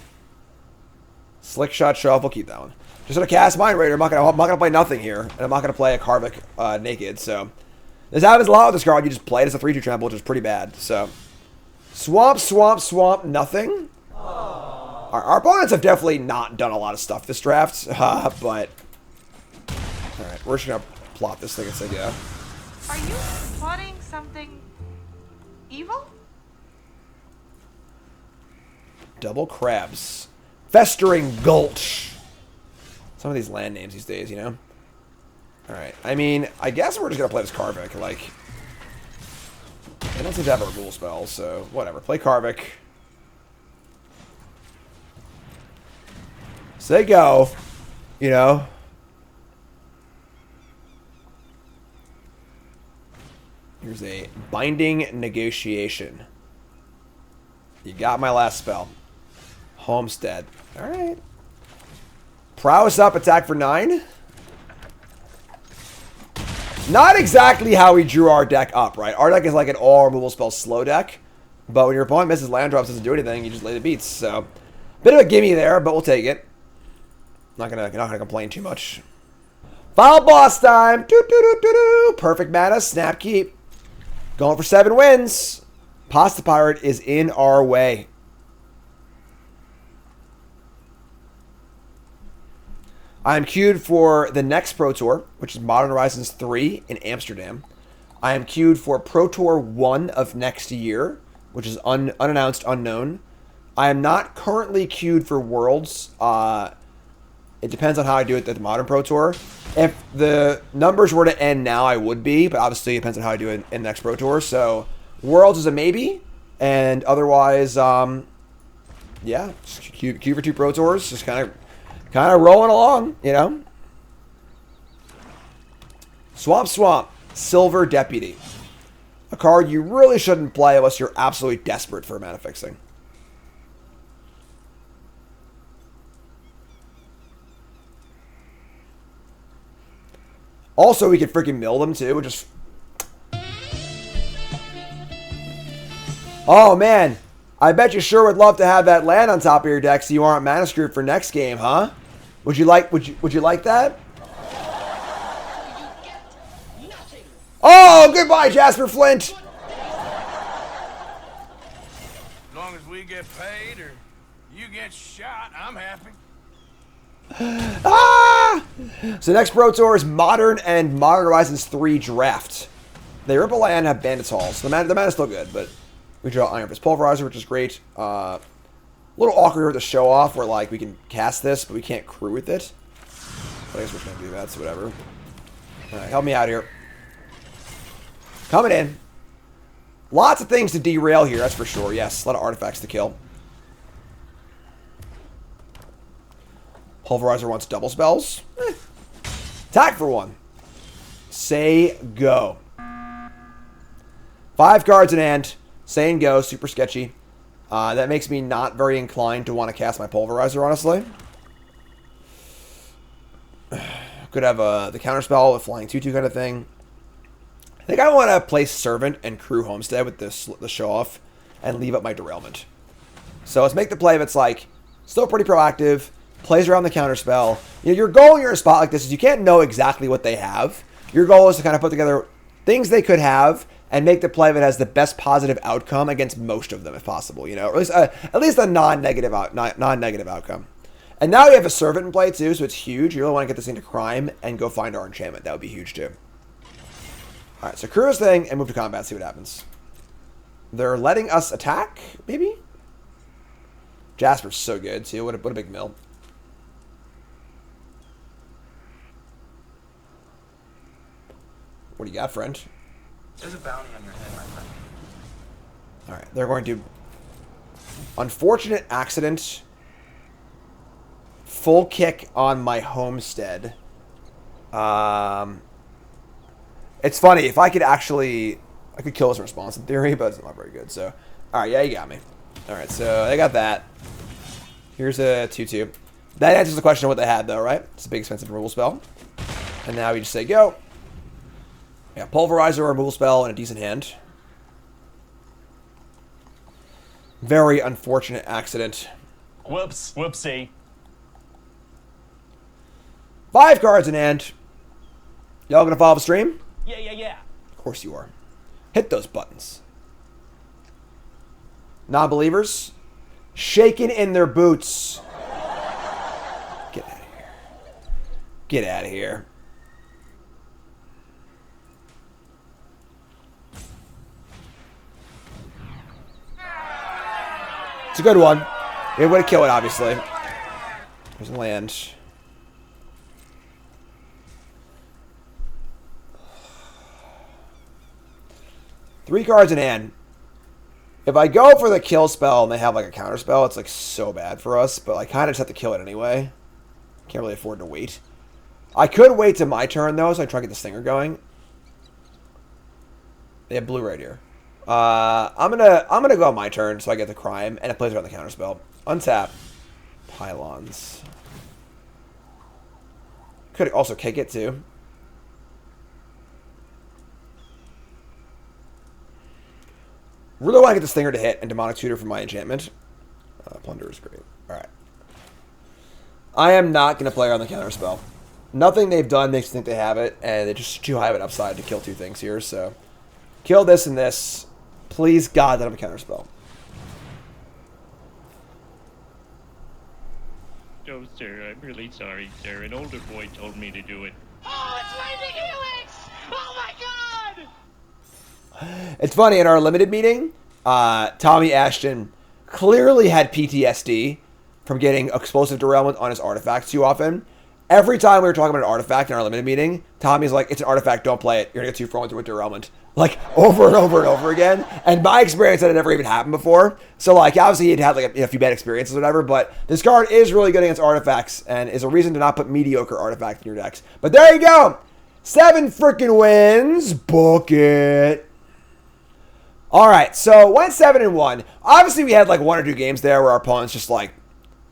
Speaker 2: Slick Shot, Show Off. We'll keep that one. Just gonna cast Mind Raider. I'm not gonna play nothing here, and I'm not gonna play a Karvik naked. So, this happens a lot with this card. You just play it as a 3/2 trample, which is pretty bad. So, swamp, swamp, swamp, nothing. Our opponents have definitely not done a lot of stuff this draft, but all right, we're just gonna plot this thing and say yeah.
Speaker 16: Are you plotting something evil?
Speaker 2: Double Crabs, Festering Gulch. Some of these land names these days, you know. All right, I mean, I guess we're just gonna play this Karvik. Like, they don't seem to have a removal spell, so whatever. Play Karvik. Say go, you know. Here's a Binding Negotiation. You got my last spell. Homestead. All right. Prowess up, attack for 9. Not exactly how we drew our deck up, right? Our deck is like an all removal spell slow deck, but when your opponent misses land drops, doesn't do anything, you just lay the beats. So, bit of a gimme there, but we'll take it. Not gonna complain too much. Final boss time. Perfect mana. Snap keep. Going for 7 wins. Pasta Pirate is in our way. I am queued for the next Pro Tour, which is Modern Horizons 3 in Amsterdam. I am queued for Pro Tour 1 of next year, which is unannounced, unknown. I am not currently queued for Worlds. It depends on how I do it at the Modern Pro Tour. If the numbers were to end now, I would be, but obviously it depends on how I do it in the next Pro Tour. So Worlds is a maybe, and otherwise, yeah, just queue for 2 Pro Tours, just kind of rolling along, you know. Swamp, Silver Deputy, a card you really shouldn't play unless you're absolutely desperate for mana fixing. Also, we could freaking mill them too, which is... Oh man, I bet you sure would love to have that land on top of your deck so you aren't mana screwed for next game, huh? Would you like that? Oh, goodbye, Jasper Flint.
Speaker 10: As long as we get paid or you get shot, I'm happy.
Speaker 2: Ah! So next Pro Tour is Modern and Modern Horizons 3 Draft. They rip a land and have Bandits Hall. So the mana's still good, but we draw Iron Fist Pulverizer, which is great. A little awkward with the show off where like we can cast this, but we can't crew with it. But I guess we're just gonna do that, so whatever. Alright, help me out here. Coming in. Lots of things to derail here, that's for sure. Yes, a lot of artifacts to kill. Pulverizer wants double spells. Attack for 1. Say go. 5 cards in hand. Say and go. Super sketchy. That makes me not very inclined to want to cast my Pulverizer, honestly. Could have the counterspell, a flying 2/2 kind of thing. I think I want to play Servant and Crew Homestead with the show off and leave up my derailment. So let's make the play that's like still pretty proactive. Plays around the counterspell. You know, your goal when you're in a spot like this is you can't know exactly what they have. Your goal is to kind of put together things they could have and make the play that has the best positive outcome against most of them, if possible. You know, or at least a non-negative outcome. And now you have a Servant in play too, so it's huge. You really want to get this thing to crime and go find our enchantment. That would be huge too. All right, so crew this thing and move to combat. See what happens. They're letting us attack, maybe. Jasper's so good too. What a big mill. What do you got, friend?
Speaker 17: There's a bounty on your head, my friend.
Speaker 2: Alright, they're going to... Unfortunate accident. Full kick on my homestead. It's funny, if I could actually... I could kill this in response in theory, but it's not very good, so... Alright, yeah, you got me. Alright, so they got that. Here's a 2/2. That answers the question of what they had, though, right? It's a big expensive removal spell. And now we just say go. Yeah, Pulverizer, removal spell, and a decent hand. Very unfortunate accident.
Speaker 3: Whoops. Whoopsie.
Speaker 2: 5 cards in hand. Y'all gonna follow the stream?
Speaker 3: Yeah.
Speaker 2: Of course you are. Hit those buttons. Non-believers, shaking in their boots. Get out of here. Get out of here. It's a good one. We have a way to kill it, obviously. There's land. Three cards in hand. If I go for the kill spell and they have like a counter spell, it's like so bad for us, but I kind of just have to kill it anyway. Can't really afford to wait. I could wait to my turn though, so I try to get the stinger going. They have blue right here. I'm gonna go on my turn so I get the crime, and it plays around the counter spell. Untap. Pylons. Could also kick it too. Really want to get the stinger to hit and demonic tutor for my enchantment. Plunder is great. Alright. I am not going to play her on the counterspell. Nothing they've done makes me think they have it, and they're just too high of an upside to kill two things here, so... Kill this and this. Please, God, that have a counterspell.
Speaker 18: No, sir, I'm really sorry, sir. An older boy told me to do it.
Speaker 11: Oh, it's Lightning Helix! Oh my god!
Speaker 2: It's funny, in our limited meeting, Tommy Ashton clearly had PTSD from getting explosive derailment on his artifacts too often. Every time we were talking about an artifact in our limited meeting, Tommy's like, it's an artifact, don't play it. You're going to get 2 for 1 with derailment. Like, over and over and over again. And my experience, that had never even happened before. So, like, obviously he'd had, like, a few bad experiences or whatever, but this card is really good against artifacts and is a reason to not put mediocre artifacts in your decks. But there you go. 7 freaking wins. Book it. All right, so went 7-1. Obviously, we had, like, 1 or 2 games there where our opponents just, like,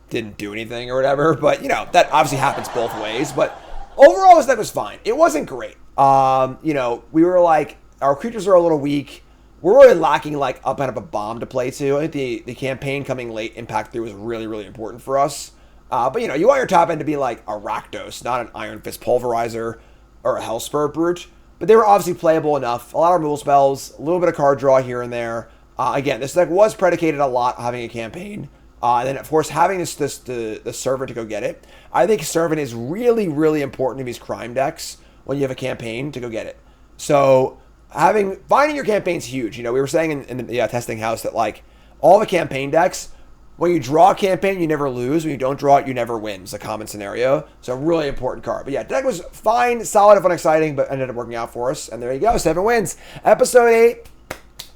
Speaker 2: didn't do anything or whatever, but, you know, that obviously happens both ways, but overall this deck was fine. It wasn't great. You know, we were like, our creatures are a little weak. We're really lacking, like, up out of a bomb to play to. I think the campaign coming late, Impact 3 was really, really important for us. But, you know, you want your top end to be like a Rakdos, not an Iron Fist Pulverizer or a Hellspur Brute, but they were obviously playable enough. A lot of removal spells, a little bit of card draw here and there. Again, this deck was predicated a lot on having a campaign. And then, of course, having the Servant to go get it. I think Servant is really, really important in these crime decks when you have a campaign to go get it. So, finding your campaign's huge. You know, we were saying in the testing house that, like, all the campaign decks, when you draw a campaign, you never lose. When you don't draw it, you never win. It's a common scenario. So, a really important card. But yeah, deck was fine, solid, and fun, exciting, but ended up working out for us. And there you go, 7 wins. Episode 8.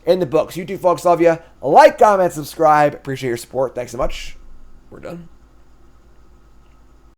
Speaker 2: In the books. You two folks, love you. Like, comment, subscribe. Appreciate your support. Thanks so much. We're done.